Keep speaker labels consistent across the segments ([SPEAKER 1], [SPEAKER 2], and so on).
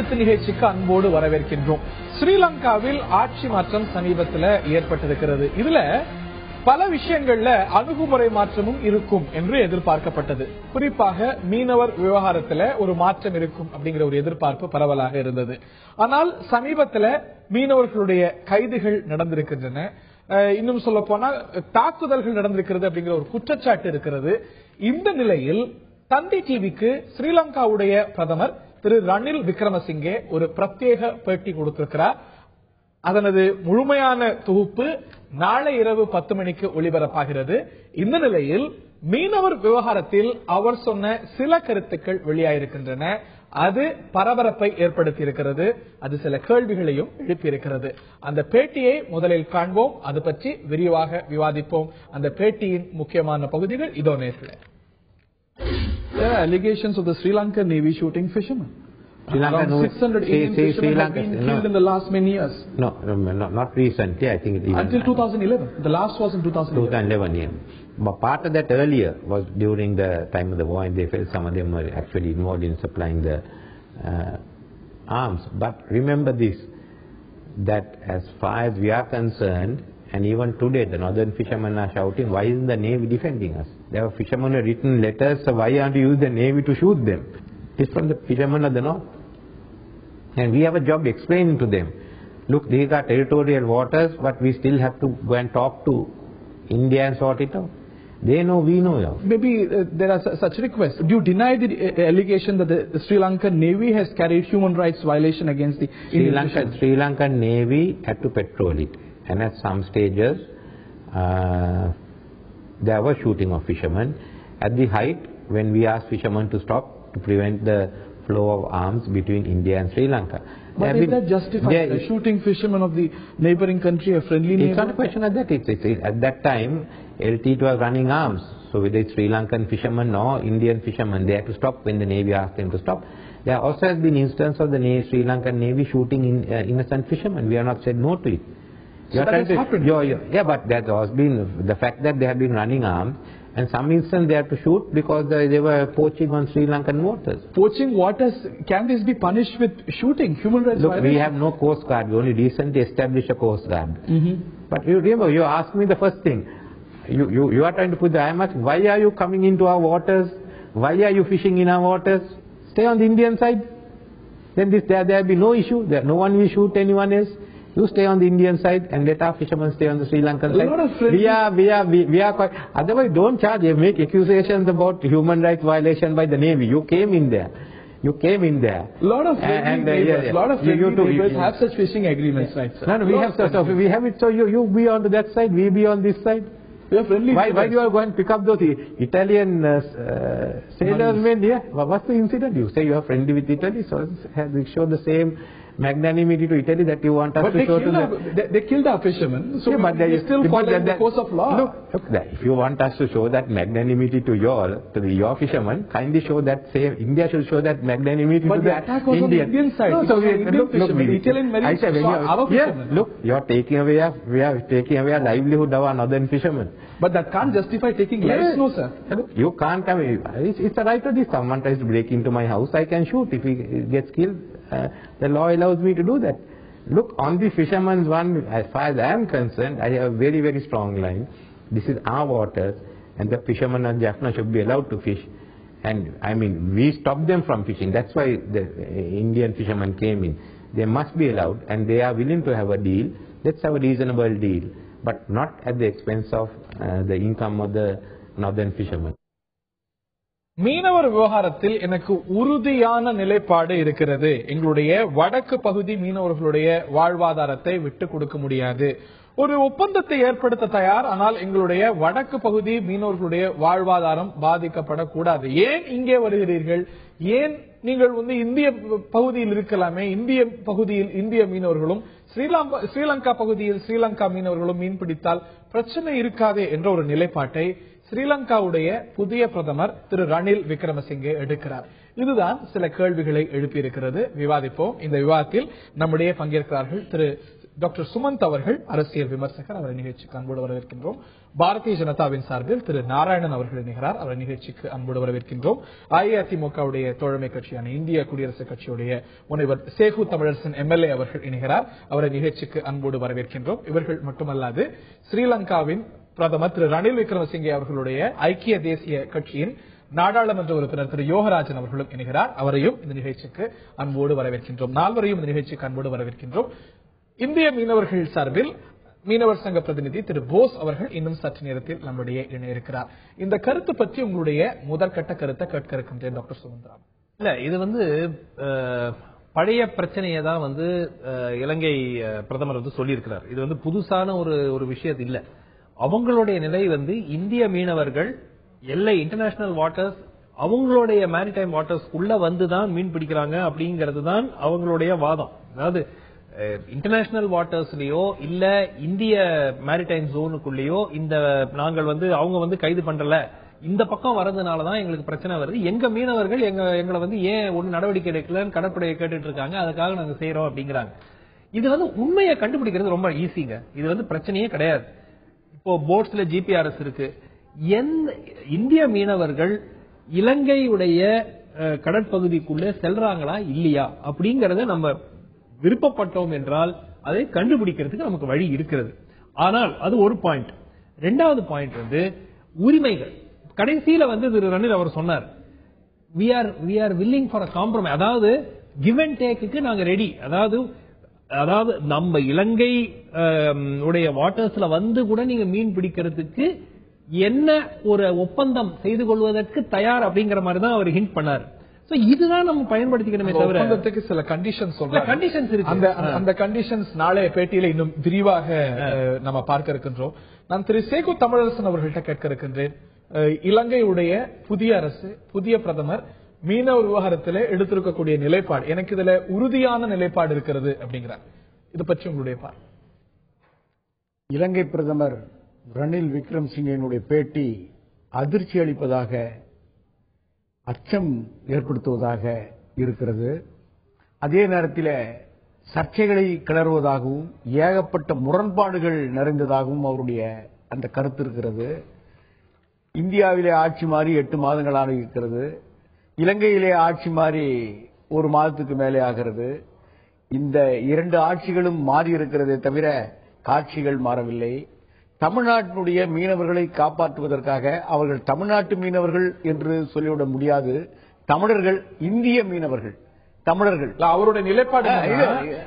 [SPEAKER 1] கருத்து நிகழ்ச்சிக்கு அன்போடு வரவேற்கின்றோம். ஸ்ரீலங்காவில் ஆட்சி மாற்றம் சமீபத்தில் ஏற்பட்டிருக்கிறது. இதுல பல விஷயங்கள்ல அணுகுமுறை மாற்றமும் இருக்கும் என்று எதிர்பார்க்கப்பட்டது. குறிப்பாக மீனவர் விவகாரத்துல ஒரு மாற்றம் இருக்கும் அப்படிங்கிற ஒரு எதிர்பார்ப்பு பரவலாக இருந்தது. ஆனால் சமீபத்தில் மீனவர்களுடைய கைதுகள் நடந்திருக்கின்றன. இன்னும் சொல்ல போனா தாக்குதல்கள் நடந்திருக்கிறது அப்படிங்கிற ஒரு குற்றச்சாட்டு இருக்கிறது. இந்த நிலையில் தந்தி டிவிக்கு ஸ்ரீலங்காவுடைய பிரதமர் திரு ரணில் விக்ரமசிங்கே ஒரு பிரத்யேக பேட்டி கொடுத்திருக்கிறார். அதனது முழுமையான தொகுப்பு நாளை இரவு 10 மணிக்கு ஒளிபரப்பாகிறது. இந்த நிலையில் மீனவர் விவகாரத்தில் அவர் சொன்ன சில கருத்துக்கள் வெளியாயிருக்கின்றன. அது பரபரப்பை ஏற்படுத்தி இருக்கிறது. அது சில கேள்விகளையும் எழுப்பியிருக்கிறது. அந்த பேட்டியை முதலில் காண்போம். அது பற்றி விரிவாக விவாதிப்போம். அந்த பேட்டியின் முக்கியமான பகுதிகள் இதோ நேரத்தில். There are allegations of the Sri Lankan Navy shooting fishermen. Around 600 Indian fishermen have been killed in the last many years.
[SPEAKER 2] No, not recently. I think
[SPEAKER 1] until 2011. The last was in 2011.
[SPEAKER 2] Yeah. But part of that earlier was during the time of the war, and they felt some of them were actually involved in supplying the arms. But remember this, that as far as we are concerned, and even today the northern fishermen are shouting, why isn't the Navy defending us? There are fishermen who have written letters, so why aren't you use the Navy to shoot them? It's from the fishermen of the north. And we have a job explaining to them, look, these are territorial waters, but we still have to go and talk to India and sort it out. They know, we know.
[SPEAKER 1] Maybe there are such requests. Do you deny the allegation that the Sri Lankan Navy has carried human rights violation against the
[SPEAKER 2] Sri Lankan Navy had to patrol it. And at some stages, there was shooting of fishermen. At the height, when we asked fishermen to stop to prevent the flow of arms between India and Sri Lanka.
[SPEAKER 1] But is that justified? Shooting fishermen of the neighboring country, a friendly neighbor?
[SPEAKER 2] It's not a question of that. At that time, LT was running arms. So whether it's Sri Lankan fishermen or Indian fishermen, they had to stop when the Navy asked them to stop. There also has been instance of the Sri Lankan Navy shooting innocent fishermen. We have not said no to it.
[SPEAKER 1] So that has happened.
[SPEAKER 2] Yeah, but there has been the fact that they have been running arms, and some instance they have to shoot because they were poaching on Sri Lankan waters.
[SPEAKER 1] Poaching waters, can this be punished with shooting? Human rights
[SPEAKER 2] violation?
[SPEAKER 1] Look,
[SPEAKER 2] we have no Coast Guard. We only recently established a Coast Guard. But you remember, you asked me the first thing. You are trying to put the I am asking, why are you coming into our waters? Why are you fishing in our waters? Stay on the Indian side. Then there will be no issue. No one will shoot anyone else. You stay on the Indian side and let our fishermen stay on the Sri Lankan side. We are quite. Otherwise, don't charge. Make accusations about human rights violation by the Navy. You came in there.
[SPEAKER 1] A lot of neighbors have such fishing agreements, right, sir?
[SPEAKER 2] No, we have it. So you be on that side, we be on this side.
[SPEAKER 1] We are friendly.
[SPEAKER 2] Why do you go and pick up those Italian sailors men here? What's the incident? You say you are friendly with Italy, so we show the same magnanimity to Italy that you want us to show to them.
[SPEAKER 1] They killed our fishermen, so
[SPEAKER 2] yeah,
[SPEAKER 1] they still follow the course of law.
[SPEAKER 2] Look, if you want us to show that magnanimity to your fishermen, kindly show that same. India should show that magnanimity to the
[SPEAKER 1] attack was on the Indian side.
[SPEAKER 2] No, so Italian
[SPEAKER 1] marines saw our fishermen.
[SPEAKER 2] Look, we are taking away a livelihood of our northern fishermen.
[SPEAKER 1] But that can't justify taking lives, no, sir.
[SPEAKER 2] You can't come. It's a right to this. Someone tries to break into my house, I can shoot. If he gets killed, the law allows me to do that. Look, on the fisherman's one, as far as I am concerned, I have a very, very strong line. This is our waters, and the fishermen of Jaffna should be allowed to fish. And I mean, we stopped them from fishing. That's why the Indian fishermen came in. They must be allowed, and they are willing to have a deal. Let's have a reasonable deal, but not at the expense of the income of the northern fishermen.
[SPEAKER 1] மீனவர் விவகாரத்தில் எனக்கு உறுதியான நிலைப்பாடு இருக்கிறது. எங்களுடைய வடக்கு பகுதி மீனவர்களுடைய வாழ்வாதாரத்தை விட்டு கொடுக்க முடியாது. ஒரு ஒப்பந்தத்தை ஏற்படுத்த தயார், ஆனால் எங்களுடைய வடக்கு பகுதி மீனவர்களுடைய வாழ்வாதாரம் பாதிக்கப்படக்கூடாது. ஏன் இங்கே வருகிறீர்கள்? ஏன் நீங்கள் இந்திய பகுதியில் இருக்கலாமே? இந்திய பகுதியில் இந்திய மீனவர்களும் ஸ்ரீலங்கா பகுதியில் ஸ்ரீலங்கா மீனவர்களும் மீன் பிடித்தால் பிரச்சனை இருக்காதே என்ற ஒரு நிலைப்பாட்டை ஸ்ரீலங்காவுடைய புதிய பிரதமர் திரு ரணில் விக்ரமசிங்கே எடுக்கிறார். இதுதான் சில கேள்விகளை எழுப்பியிருக்கிறது. விவாதிப்போம். இந்த விவாதத்தில் நம்முடைய பங்கேற்கிறார்கள் திரு டாக்டர் சுமந்த் அவர்கள் அரசியல் விமர்சகர், அவரை நிகழ்ச்சிக்கு அன்போடு வரவேற்கின்றோம். பாரதிய ஜனதாவின் சார்பில் திரு நாராயணன் அவர்கள் இணைகிறார், அவரை நிகழ்ச்சிக்கு அன்போடு வரவேற்கின்றோம். அஇஅதிமுகவுடைய தோழமை கட்சியான இந்திய குடியரசுக் கட்சியுடைய முனைவர் சேகு தமிழரசன் எம்எல்ஏ அவர்கள் இணைகிறார், அவரை நிகழ்ச்சிக்கு அன்போடு வரவேற்கின்றோம். இவர்கள் மட்டுமல்லாது ஸ்ரீலங்காவின் பிரதமர் திரு ரணில் விக்ரமசிங்கே அவர்களுடைய ஐக்கிய தேசிய கட்சியின் நாடாளுமன்ற உறுப்பினர் திரு யோகராஜன் அவர்களும் இணைகிறார், அவரையும் இந்த நிகழ்ச்சிக்கு அன்போடு வரவேற்கின்றோம். நால்வரையும் இந்த நிகழ்ச்சிக்கு அன்போடு வரவேற்கின்றோம். இந்திய மீனவர்கள் சார்பில் மீனவர் சங்க பிரதிநிதி திரு போஸ் அவர்கள் இன்னும் சற்று நேரத்தில் நம்முடைய இணைய இருக்கிறார். இந்த கருத்து பற்றி உங்களுடைய முதற்கட்ட கருத்தை கேட்க இருக்கின்றேன் டாக்டர் சுமந்திராம்.
[SPEAKER 3] இல்ல, இது பழைய பிரச்சனையை தான் இலங்கை பிரதமர் சொல்லியிருக்கிறார். இது புதுசான ஒரு விஷயம் இல்ல. அவங்களுடைய நிலை இந்திய மீனவர்கள் எல்லை இன்டர்நேஷனல் வாட்டர்ஸ் அவங்களுடைய மேரிடைம் வாட்டர்ஸ் உள்ள வந்துதான் மீன் பிடிக்கிறாங்க அப்படிங்கிறது தான் அவங்களுடைய வாதம். அதாவது இன்டர்நேஷனல் வாட்டர்ஸ்லயோ இல்ல இந்திய மேரிடைம் ஜோனுக்குள்ளேயோ இந்த நாங்கள் அவங்க கைது பண்றல இந்த பக்கம் வரதுனாலதான் எங்களுக்கு பிரச்சனை வருது. எங்க மீனவர்கள் எங்களை ஏன் ஒண்ணு நடவடிக்கை எடுக்கலன்னு கடற்படையை கேட்டுட்டு இருக்காங்க, அதுக்காக நாங்க செய்யறோம் அப்படிங்கிறாங்க. இது உண்மையை கண்டுபிடிக்கிறது ரொம்ப ஈஸிங்க. இது பிரச்சனையே கிடையாது. இப்போ போட்ஸ்ல ஜிபிஆர்எஸ் இருக்கு. இந்திய மீனவர்கள் இலங்கையுடைய கடற்பகுதிக்குள்ளே செல்றாங்களா இல்லையா அப்படிங்கறத நம்ம விருப்பப்பட்டோம் என்றால் அதை கண்டுபிடிக்கிறதுக்கு நமக்கு வழி இருக்கிறது. ஆனால் அது ஒரு பாயிண்ட். ரெண்டாவது பாயிண்ட் உரிமைகள். கடைசியில திரு ரணில் அவர் சொன்னார், we are willing for a compromise. அதாவது give and take நாங்க ரெடி. அதாவது நம்ம இலங்கை உடைய வாட்டர்ஸ்ல கூட நீங்க மீன் பிடிக்கிறதுக்கு என்ன ஒரு ஒப்பந்தம் செய்து கொள்வதற்கு தயார் அப்படிங்கிற மாதிரி தான் அவர் ஹிண்ட் பண்ணார். இதுதான் நம்ம பயன்படுத்திக்கணுமே தவிர
[SPEAKER 1] ஒப்பந்தத்துக்கு சில கண்டிஷன்ஸ்
[SPEAKER 3] இருக்கு.
[SPEAKER 1] அந்த கண்டிஷன்ஸ் நாளைய பேட்டியில இன்னும் விரிவாக நம்ம பார்க்க இருக்கின்றோம். நான் திரு சேகு தமிழரசன் அவர்கள்ட்ட கேட்க இருக்கின்றேன், இலங்கையுடைய புதிய அரசு, புதிய பிரதமர் மீனவ விவகாரத்தில் எடுத்திருக்கக்கூடிய நிலைப்பாடு, எனக்கு இதுல உறுதியான நிலைப்பாடு இருக்கிறது அப்படிங்கிறார். இது பற்றி உங்களுடைய பார்வை?
[SPEAKER 4] இலங்கை பிரதமர் ரணில் விக்ரமசிங்கனுடைய பேட்டி அதிர்ச்சி அளிப்பதாக, அச்சம் ஏற்படுத்துவதாக இருக்கிறது. அதே நேரத்தில் சர்ச்சைகளை கிளறுவதாகவும் ஏகப்பட்ட முரண்பாடுகள் நிறைந்ததாகவும் அவருடைய அந்த கருத்து இருக்கிறது. இந்தியாவிலே ஆட்சி மாறி 8 மாதங்களாக இருக்கிறது. இலங்கையிலே ஆட்சி மாறி 1 மாதத்துக்கு மேலே ஆகிறது. இந்த 2 ஆட்சிகளும் மாறி இருக்கிறதே தவிர காட்சிகள் மாறவில்லை. தமிழ்நாட்டினுடைய மீனவர்களை காப்பாற்றுவதற்காக அவர்கள் தமிழ்நாட்டு மீனவர்கள் என்று சொல்லிவிட முடியாது. தமிழர்கள், இந்திய மீனவர்கள், தமிழர்கள்.
[SPEAKER 1] அவருடைய நிலைப்பாடு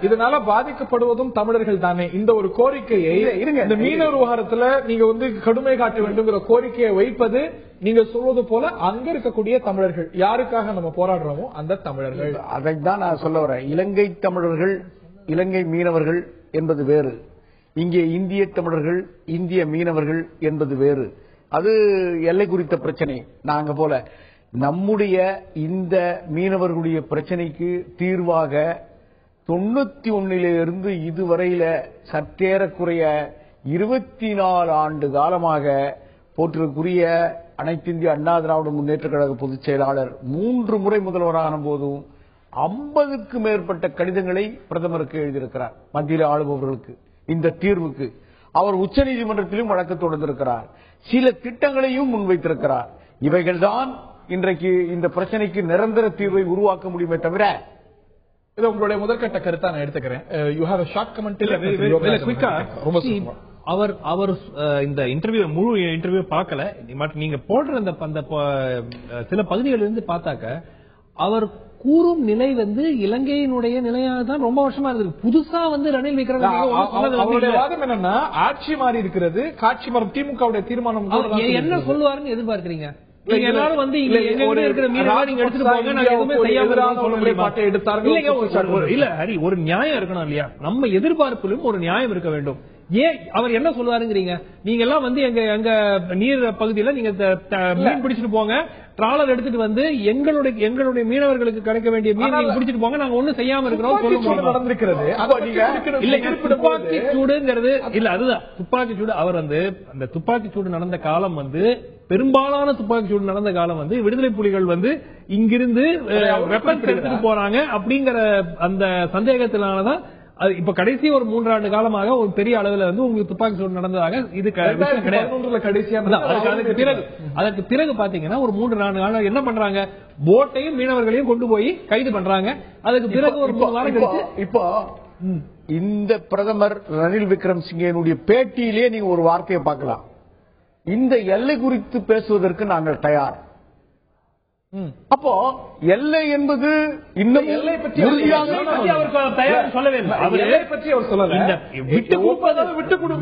[SPEAKER 1] இதனால பாதிக்கப்படுவதும் தமிழர்கள் தானே. இந்த ஒரு கோரிக்கையை இந்த மீனவர் விவகாரத்துல நீங்க கடுமை காட்ட வேண்டும்ங்கிற கோரிக்கையை வைப்பது, நீங்க சொல்வது போல அங்க இருக்கக்கூடிய தமிழர்கள், யாருக்காக நம்ம போராடுறோமோ அந்த தமிழர்கள்.
[SPEAKER 4] அதைத்தான் நான் சொல்ல வரேன். இலங்கை தமிழர்கள், இலங்கை மீனவர்கள் என்பது வேறு. இங்கே இந்திய தமிழர்கள், இந்திய மீனவர்கள் என்பது வேறு. அது எல்லை குறித்த பிரச்சனை. நாங்க போல நம்முடைய இந்த மீனவர்களுடைய பிரச்சனைக்கு தீர்வாக 91 இதுவரையில சற்றேறக்குறைய 24 ஆண்டு காலமாக போற்றுக்குரிய அனைத்திந்திய அண்ணா திராவிட முன்னேற்ற கழக பொதுச் செயலாளர் 3 முறை முதல்வரான போதும் 50க்கு மேற்பட்ட கடிதங்களை பிரதமருக்கு எழுதியிருக்கிறார். மத்தியில் ஆளுபவர்களுக்கு இந்த தீர்வுக்கு அவர் உச்சநீதிமன்றத்திலும் வழக்கு தொடர்ந்திருக்கிறார். சில திட்டங்களையும் முன்வைத்திருக்கிறார். இவைகள்தான் இன்றைக்கு இந்த பிரச்சனைக்கு நிரந்தர தீர்வை உருவாக்க முடியுமே தவிர.
[SPEAKER 1] இது உங்களுடைய முதற்கட்ட கருத்தா நான் எடுத்துக்கிறேன். You have a short comment.
[SPEAKER 3] அவர் இந்த இன்டர்வியூ, முழு இன்டர்வியூ பார்க்கல. நீங்க போடுற அந்த சில பகுதிகளிலிருந்து பார்த்தாக்க அவர் கூறும் நிலை இலங்கையினுடைய நிலையாக தான் ரொம்ப வருஷமா இருக்கு. புதுசா ரணில்
[SPEAKER 1] விக்ரமசிங்கே வாதம் என்னன்னா, ஆட்சி மாறி இருக்கிறது, காட்சி மாறும் திமுகவுடைய தீர்மானம்
[SPEAKER 3] என்ன சொல்லுவாருன்னு எதிர்பார்க்கிறீங்க? நீங்க எல்லாரும் எங்க இருக்கிற மீனவர்கள் நீங்க எடுத்துட்டு போங்க, நாங்க எதுவுமே செய்யாம சொல்ல முடியும். இல்ல ஹரி, ஒரு நியாயம் இருக்கணும் இல்லையா? நம்ம எதிர்பார்ப்பிலும் ஒரு நியாயம் இருக்க வேண்டும். ஏன் அவர் என்ன சொல்லுவாருங்கிறீங்க? நீங்க எல்லாம் எங்க நீர் பகுதியில நீங்க மீன் பிடிச்சிட்டு போங்க, டிராலர் எடுத்துட்டு எங்களுடைய மீனவர்களுக்கு கிடைக்க வேண்டிய மீன் நீங்க பிடிச்சிட்டு போங்க, நாங்க ஒண்ணும் செய்யாம இருக்கிறோம் நடந்திருக்கிறது. துப்பாக்கி சூடுங்கிறது இல்ல, அதுதான் துப்பாக்கி சூடு. அவர் அந்த துப்பாக்கி சூடு நடந்த காலம் பெரும்பாலான துப்பாக்கி சூடு நடந்த காலம் விடுதலை புலிகள் இங்கிருந்து வெப்பன்ஸ் எடுத்துட்டு போறாங்க அப்படிங்கிற அந்த சந்தேகத்தினாலதான் இப்ப கடைசி ஒரு 3 ஆண்டு காலமாக ஒரு பெரிய அளவுல வந்து உங்களுக்கு துப்பாக்கி சூடு நடந்ததாக இது விஷயம் கிடையாது.
[SPEAKER 1] கடைசியா
[SPEAKER 3] அதற்கு பிறகு பாத்தீங்கன்னா ஒரு 3-4 நாள் என்ன பண்றாங்க, போட்டையும் மீனவர்களையும் கொண்டு போய் கைது பண்றாங்க. அதுக்கு பிறகு ஒரு 3 வாரம் கழிச்சு
[SPEAKER 4] இப்போ இந்த பிரதமர் ரணில் விக்ரமசிங்கனுடைய பேட்டியிலே நீங்க ஒரு வார்த்தையை பார்க்கலாம், இந்த எல்லை குறித்து பேசுவதற்கு நாங்கள் தயார். அப்போ எல்லை என்பது இன்னும்
[SPEAKER 1] எல்லை பற்றி
[SPEAKER 3] அவர் தயார் சொல்லவே இல்லை.
[SPEAKER 1] எல்லை பற்றி அவர் சொல்லல.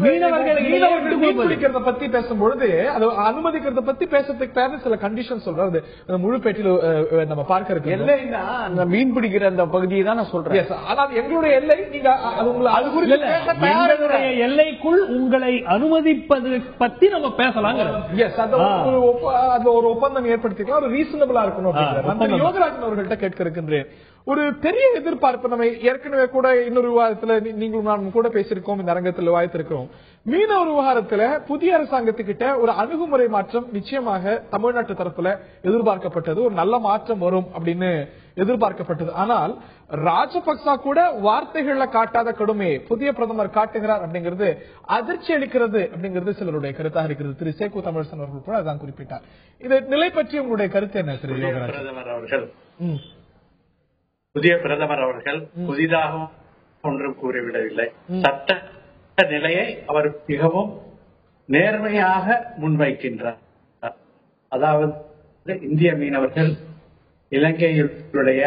[SPEAKER 1] மீனவர்களை பத்தி பேசும்பொழுது அது அனுமதிக்கிறத பத்தி பேசுறதுக்கு சில கண்டிஷன் சொல்றாரு. முழு பேட்டியில நம்ம பார்க்க இருக்கு.
[SPEAKER 4] எல்லைன்னா அந்த மீன் பிடிக்கிற அந்த பகுதியை தான் நான் சொல்றேன்.
[SPEAKER 1] ஆனால் எங்களுடைய எல்லை நீங்க அது குறித்து
[SPEAKER 3] எல்லைக்குள் உங்களை அனுமதிப்பது பத்தி நம்ம பேசலாம்.
[SPEAKER 1] ஒரு ஒப்பந்தம் ஏற்படுத்திக்கலாம், ஒரு ரீசனபிள் யோகராஜன் அவர்கள்ட்ட கேட்க இருக்கின்றேன். ஒரு பெரிய எதிர்பார்ப்பு நம்ம ஏற்கனவே கூட இன்னொரு விவாதத்துல நீங்களும் நான் கூட பேசியிருக்கோம், இந்த அரங்கத்தில் விவாதித்திருக்கிறோம். மீனவ விவகாரத்துல புதிய அரசாங்கத்துக்கிட்ட ஒரு அணுகுமுறை மாற்றம் நிச்சயமாக தமிழ்நாட்டு தரப்புல எதிர்பார்க்கப்பட்டது. ஒரு நல்ல மாற்றம் வரும் அப்படின்னு எதிர்பார்க்கப்பட்டது. ஆனால் ராஜபக்சா கூட வார்த்தைகள்ல காட்டாத கடுமையை புதிய பிரதமர் காட்டுகிறார் அப்படிங்கிறது அதிர்ச்சி அளிக்கிறது அப்படிங்கிறது சிலருடைய கருத்தாக இருக்கிறது. திரு சேக்கு தமிழரசன் அவர்கள் கூட அதான் குறிப்பிட்டார். இந்த நிலை பற்றி உங்களுடைய கருத்து என்ன திரு யோகராஜ்?
[SPEAKER 5] புதிய பிரதமர் அவர்கள் புதிதாக ஒன்றும் கூறிவிடவில்லை. சட்ட நிலையை அவர் மிகவும் நேர்மையாக முன்வைக்கின்றார். அதாவது இந்திய மீனவர்கள் இலங்கையுடைய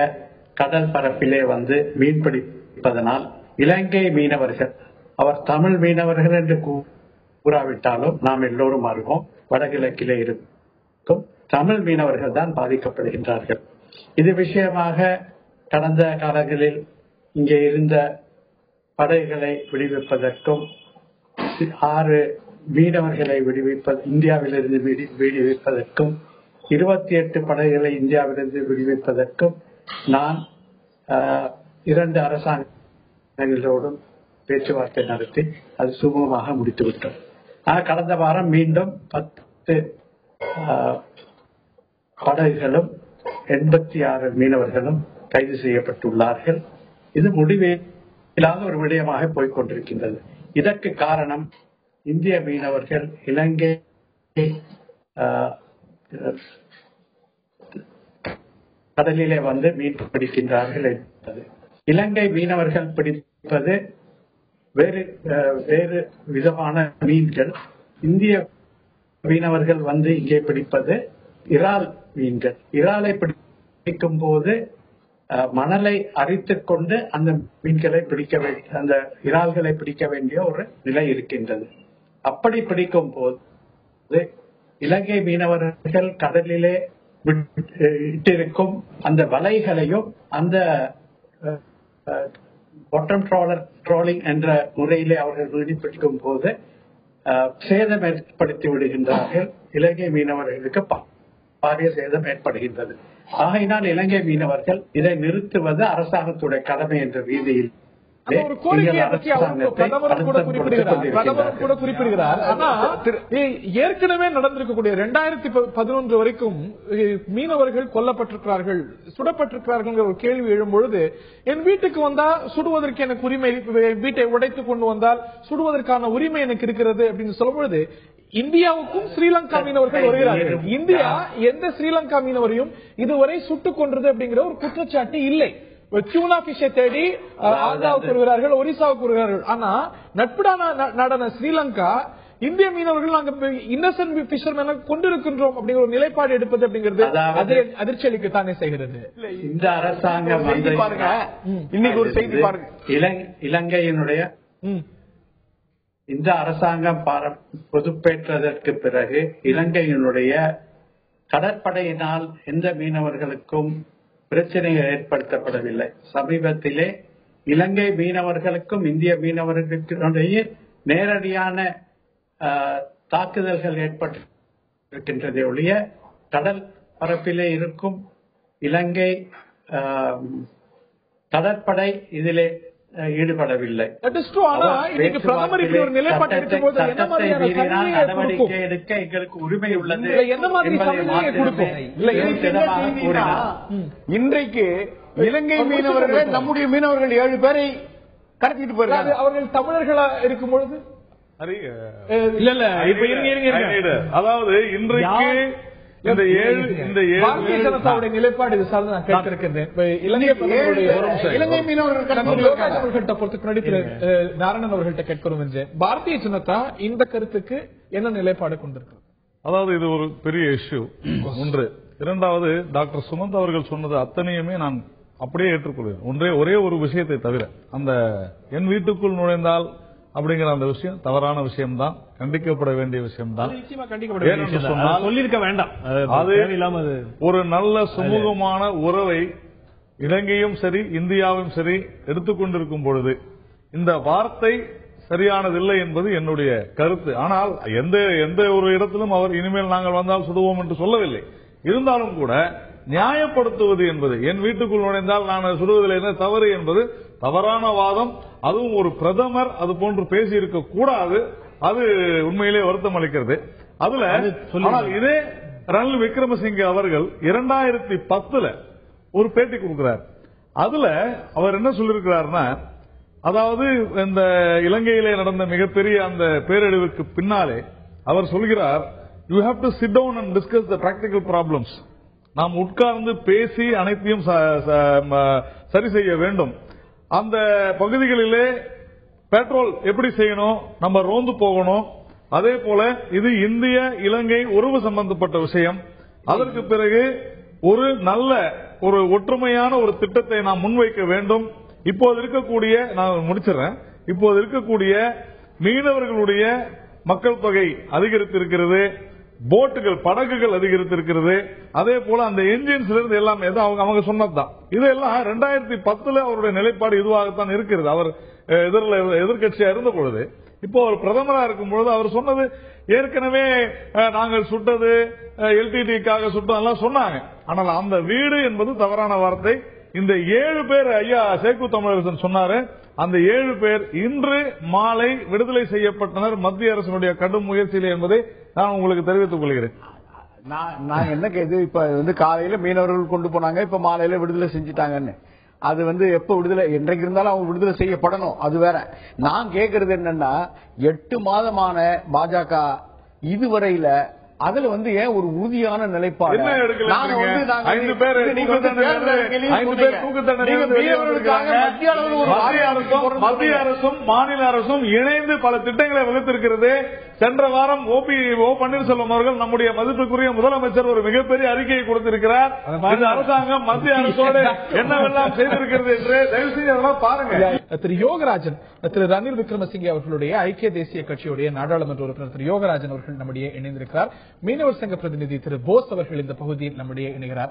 [SPEAKER 5] கடல் பரப்பிலே வந்து மீன்பிடிப்பதனால் இலங்கை மீனவர்கள், அவர் தமிழ் மீனவர்கள் என்று கூறாவிட்டாலும் நாம் எல்லோரும் அறிவோம், வடகிழக்கிலே இருக்கும் தமிழ் மீனவர்கள் தான் பாதிக்கப்படுகின்றார்கள். இது விஷயமாக கடந்த காலங்களில் இங்கே இருந்த படைகளை விடுவிப்பதற்கும் 6 மீனவர்களை இந்தியாவிலிருந்து விடுவிப்பதற்கும் 28 படைகளை இந்தியாவிலிருந்து விடுவிப்பதற்கும் நான் 2 அரசாங்கங்களோடும் பேச்சுவார்த்தை நடத்தி அது சுமூகமாக முடித்துவிட்டோம். கடந்த வாரம் மீண்டும் 10 படகுகளும் 86 மீனவர்களும் கைது செய்யப்பட்டுள்ளார்கள். இது முடிவில்லாத ஒரு விடயமாக போய்கொண்டிருக்கின்றது. இதற்கு காரணம் இந்திய மீனவர்கள் இலங்கை கடலிலே வந்து மீன் பிடிக்கின்றார்கள் என்பது. இலங்கை மீனவர்கள் பிடிப்பது வேறு விதமான மீன்கள். இந்திய மீனவர்கள் வந்து இங்கே பிடிப்பது இறால் மீன்கள். இறாலை பிடிக்கும் போது மணலை அரித்துக் கொண்டு அந்த மீன்களை அந்த இறால்களை பிடிக்க வேண்டிய ஒரு நிலை இருக்கின்றது. அப்படி பிடிக்கும் போது இலங்கை மீனவர்கள் கடலிலே இட்டிருக்கும் அந்த வலைகளையும் அந்த பாட்டம் ட்ரோலிங் என்ற முறையிலே அவர்கள் மீன்பிடிக்கும் போது சேதம் ஏற்படுத்தி விடுகின்றார்கள். இலங்கை மீனவர்களுக்கு பாரிய சேதம் ஏற்படுகின்றது. ஆகையினால் இலங்கை மீனவர்கள் இதை நிறுத்துவது அரசாங்கத்துடைய கடமை என்ற ரீதியில்
[SPEAKER 1] ஒரு கோரிக்கையை பற்றி பிரதமர் கூட குறிப்பிடுகிறார். ஆனா ஏற்கனவே நடந்திருக்கக்கூடிய 2011 வரைக்கும் மீனவர்கள் கொல்லப்பட்டிருக்கிறார்கள், சுடப்பட்டிருக்கிறார்கள் ஒரு கேள்வி எழும் பொழுது, என் வீட்டுக்கு வந்தா சுடுவதற்கு எனக்கு உரிமை, வீட்டை உடைத்து கொண்டு வந்தால் சுடுவதற்கான உரிமை எனக்கு இருக்கிறது அப்படின்னு சொல்லும் பொழுது இந்தியாவுக்கும் ஸ்ரீலங்கா மீனவர்கள் வருகிறார்கள். இந்தியா எந்த ஸ்ரீலங்கா மீனவரையும் இதுவரை சுட்டுக் கொன்றது அப்படிங்கிற ஒரு குற்றச்சாட்டு இல்லை. டியூனா பிஷை தேடி ஆந்திராவுக்கு வருகிறார்கள், ஒரிசாவுக்கு வருகிறார்கள். ஆனா நட்புடான நாடான ஸ்ரீலங்கா இந்திய மீனவர்கள் நாங்க இன்னசென்ட் பிஷர்மேனை கொண்டிருக்கின்றோம் அப்படிங்கிற ஒரு நிலைப்பாடு எடுப்பது அப்படிங்கிறது அதிர்ச்சி அளிக்கத்தானே செய்கிறது.
[SPEAKER 5] இந்த அரசாங்கம் பாருங்க, இன்னைக்கு ஒரு செய்தி பாருங்க, இலங்கையினுடைய இந்த அரசாங்கம் பொறுப்பேற்றதற்கு பிறகு இலங்கையினுடைய கடற்படையினால் எந்த மீனவர்களுக்கும் பிரச்சனைகள் ஏற்படுத்தப்படவில்லை. சமீபத்திலே இலங்கை மீனவர்களுக்கும் இந்திய மீனவர்களுக்கிடையே நேரடியான தாக்குதல்கள் ஏற்பட்டிருக்கின்றதை ஒழிய கடல் பரப்பிலே இருக்கும் இலங்கை கடற்படை இதிலே ஈடுபடவில்லை. நடவடிக்கை எடுக்க எங்களுக்கு உரிமை உள்ளது.
[SPEAKER 4] இன்றைக்கு இலங்கை மீனவர்கள் நம்முடைய மீனவர்கள் 7 பேரை கடத்திட்டு போயிருக்காங்க.
[SPEAKER 1] அவர்கள் தமிழர்களா இருக்கும் பொழுது
[SPEAKER 3] இல்ல இப்ப இருங்க
[SPEAKER 6] அதாவது இன்றைக்கு
[SPEAKER 1] பாரதிய ஜனதாவுடைய நிலைப்பாடு இது சார்ந்து நான் கேட்டிருக்கிறேன்.
[SPEAKER 4] இலங்கை
[SPEAKER 1] மீனவர்கள்ட்ட பொறுத்து நாராயணன் அவர்கள்ட்ட கேட்கிறோம் என்று பாரதிய ஜனதா இந்த கருத்துக்கு என்ன நிலைப்பாடு கொண்டிருக்கு?
[SPEAKER 6] அதாவது இது ஒரு பெரிய இஷ்யூ ஒன்று. இரண்டாவது, டாக்டர் சுமந்த் அவர்கள் சொன்னது அத்தனையுமே நான் அப்படியே ஏற்றுக்கொள்கிறேன். ஒரே ஒரு விஷயத்தை தவிர, அந்த என் வீட்டுக்குள் நுழைந்தால் அப்படிங்கிற அந்த விஷயம் தவறான விஷயம்தான், கண்டிக்கப்பட வேண்டிய விஷயம்தான்.
[SPEAKER 3] சொல்லிருக்க வேண்டாம். அது
[SPEAKER 6] ஒரு நல்ல சுமூகமான உறவை இலங்கையும் சரி இந்தியாவும் சரி எடுத்துக்கொண்டிருக்கும் பொழுது இந்த வார்த்தை சரியானதில்லை என்பது என்னுடைய கருத்து. ஆனால் எந்த ஒரு இடத்திலும் அவர் இனிமேல் நாங்கள் வந்தால் சுடுவோம் என்று சொல்லவில்லை. இருந்தாலும் கூட நியாயப்படுத்துவது என்பது, என் வீட்டுக்குள் நுழைந்தால் நான் சுடுவதில் என்ன தவறு என்பது தவறான வாதம். அதுவும் ஒரு பிரதமர் அது போன்று பேசியிருக்க கூடாது. அது உண்மையிலே வருத்தம் அளிக்கிறது. அதுல இதே ரணில் விக்ரமசிங்கே அவர்கள் 2010 ஒரு பேட்டி கொடுக்கிறார். அதுல அவர் என்ன சொல்லியிருக்கிறார்னா, அதாவது இந்த இலங்கையிலே நடந்த மிகப்பெரிய அந்த பேரழிவுக்கு பின்னாலே அவர் சொல்கிறார், you have to sit down and discuss the practical problems. நாம் உட்கார்ந்து பேசி அனைத்தையும் சரி செய்ய வேண்டும். அந்த பகுதிகளிலே பெட்ரோல் எப்படி செய்யணும், நம்ம ரோந்து போகணும். அதே போல இது இந்திய இலங்கை உறவு சம்பந்தப்பட்ட விஷயம். அதற்கு பிறகு ஒரு நல்ல ஒரு ஒற்றுமையான ஒரு திட்டத்தை நாம் முன்வைக்க வேண்டும். இப்போது இருக்கக்கூடிய, நான் முடிச்சிடறேன், இப்போது இருக்கக்கூடிய மீனவர்களுடைய மக்கள் தொகை அதிகரித்திருக்கிறது, போட்டுகள் படகுகள் அதிகரித்திருக்கிறது. அதே போல அந்த என்ஜின்ஸ்ல இருந்து எல்லாம் அவங்க சொன்னதுதான். இதெல்லாம் 2010 அவருடைய நிலைப்பாடு இதுவாகத்தான் இருக்கிறது. அவர் எதிர்கட்சியா இருந்த பொழுது, இப்போ ஒரு பிரதமரா இருக்கும் பொழுது அவர் சொன்னது ஏற்கனவே நாங்கள் சுட்டது எல்டிடிக்காக சுட்டதெல்லாம் சொன்னாங்க. ஆனால் அந்த வீடு என்பது தவறான வார்த்தை. இந்த 7 பேர் ஐயா சேக்கு தமிழரசன் சொன்னாரு, அந்த 7 பேர் இன்று மாலை விடுதலை செய்யப்பட்டனர் மத்திய அரசினுடைய கடும் முயற்சியில் என்பதை நான் உங்களுக்கு தெரிவித்துக் கொள்கிறேன்.
[SPEAKER 4] நான் என்ன கேது, இப்ப காலையில மீனவர்கள் கொண்டு போனாங்க, இப்ப மாலையில விடுதலை செஞ்சுட்டாங்கன்னு. அது எப்ப விடுதலை, என்றைக்கு இருந்தாலும் அவங்க விடுதலை செய்யப்படணும், அது வேற. நான் கேட்கறது என்னன்னா, 8 மாதமான பாஜக இதுவரையில அதுல ஏன் ஒரு உறுதியான நிலைப்பாடு?
[SPEAKER 6] மத்திய அரசும் மாநில அரசும் இணைந்து பல திட்டங்களை வகுத்திருக்கிறது. சென்ற வாரம் ஓ பன்னீர்செல்வம் அவர்கள், நம்முடைய மதிப்புக்குரிய முதலமைச்சர், ஒரு மிகப்பெரிய அறிக்கையை கொடுத்திருக்கிறார். இந்த அரசாங்கம் மத்திய அரசோடு என்னவெல்லாம் செய்திருக்கிறது என்று தயவு செய்து அதெல்லாம் பாருங்க.
[SPEAKER 1] திரு யோகராஜன், திரு ரணில் விக்ரமசிங்கே அவர்களுடைய ஐக்கிய தேசிய கட்சியுடைய நாடாளுமன்ற உறுப்பினர் திரு யோகராஜன் அவர்கள் நம்முடைய இணைந்திருக்கிறார். மீனவர் சங்க பிரதிநிதி திரு போஸ் அவர்கள் இந்த பகுதியில் நம்முடைய இணைகிறார்.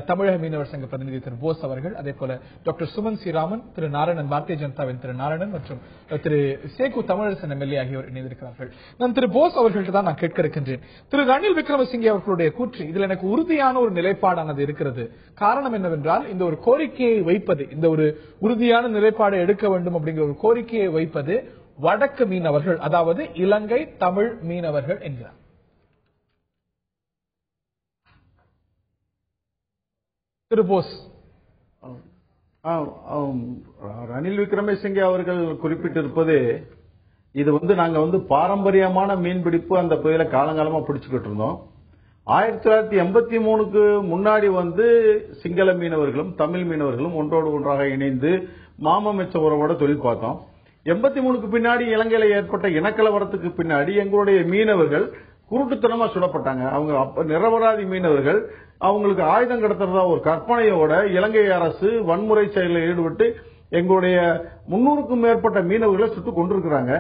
[SPEAKER 1] தமிழக மீனவர் சங்க பிரதிநிதி திரு போஸ் அவர்கள், அதே போல டாக்டர் சுமன் ஸ்ரீராமன், திரு நாராயணன், பாரதிய ஜனதாவின் திரு நாராயணன் மற்றும் திரு சேக்கு தமிழரசன் எம்எல்ஏ ஆகியோர் இணைந்திருக்கிறார்கள். நான் திரு போஸ் அவர்கள்ட்ட தான் நான் கேட்க இருக்கின்றேன். திரு ரணில் விக்ரமசிங்கே அவர்களுடைய கூற்று, இதுல எனக்கு உறுதியான ஒரு நிலைப்பாடானது இருக்கிறது. காரணம் என்னவென்றால், இந்த ஒரு கோரிக்கையை வைப்பது, இந்த ஒரு உறுதியான நிலைப்பாடு எடுக்க வேண்டும் அப்படிங்கிற ஒரு கோரிக்கையை வைப்பது வடக்கு மீனவர்கள், அதாவது இலங்கை தமிழ் மீனவர்கள் என்கிறார். திரு போஸ்,
[SPEAKER 7] ரணில் விக்ரமசிங்கே அவர்கள் குறிப்பிட்டிருப்பது, இது நாங்க பாரம்பரியமான மீன்பிடிப்பு அந்த பகுதியில காலங்காலமா பிடிச்சுக்கிட்டு இருந்தோம். 1983க்கு முன்னாடி சிங்கள மீனவர்களும் தமிழ் மீனவர்களும் ஒன்றோடு ஒன்றாக இணைந்து மாமமெச்ச உறவோட தொழில் பார்த்தோம். 83க்கு பின்னாடி இலங்கையில ஏற்பட்ட இனக்கலவரத்துக்கு பின்னாடி எங்களுடைய மீனவர்கள் குருட்டுத்தனமா சுடப்பட்டாங்க. அவங்க நிரபராதி மீனவர்கள், அவங்களுக்கு ஆயுதம் கடத்துறதா ஒரு கற்பனையோட இலங்கை அரசு வன்முறை செயலில் ஈடுபட்டு எங்களுடைய 300க்கும் மேற்பட்ட மீனவர்களை சுட்டுக் கொண்டிருக்கிறாங்க.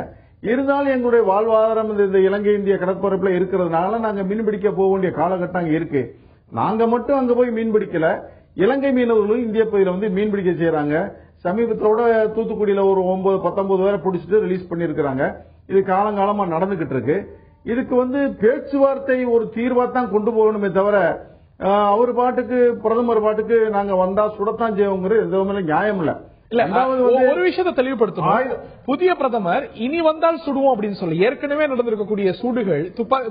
[SPEAKER 7] இருந்தாலும் எங்களுடைய வாழ்வாதாரம் இந்த இலங்கை இந்திய கடற்பரப்புல இருக்கிறதுனால நாங்க மீன்பிடிக்க போக வேண்டிய காலகட்டம் அங்க இருக்கு. நாங்க மட்டும் அங்க போய் மீன்பிடிக்கல, இலங்கை மீனவர்களும் இந்திய பகுதியில மீன்பிடிக்க செய்யறாங்க. சமீபத்தோட தூத்துக்குடியில ஒரு 19 பேரை பிடிச்சிட்டு ரிலீஸ் பண்ணிருக்கிறாங்க. இது காலங்காலமா நடந்துகிட்டு இருக்கு. இதுக்கு பேச்சுவார்த்தை ஒரு தீர்வா தான் கொண்டு போகணுமே தவிர, அவர் பாட்டுக்கு பிரதமர் பாட்டுக்கு நாங்க வந்தா சுடத்தான் செய்வோங்கிறது எதுவுமே நியாயம் இல்ல.
[SPEAKER 1] இல்ல ஒரு விஷயத்தை தெளிவுபடுத்தணும். புதிய பிரதமர் இனி வந்தால் சுடுவோம் அப்படின்னு சொல்லி ஏற்கனவே நடந்திருக்கக்கூடிய சூடுகள்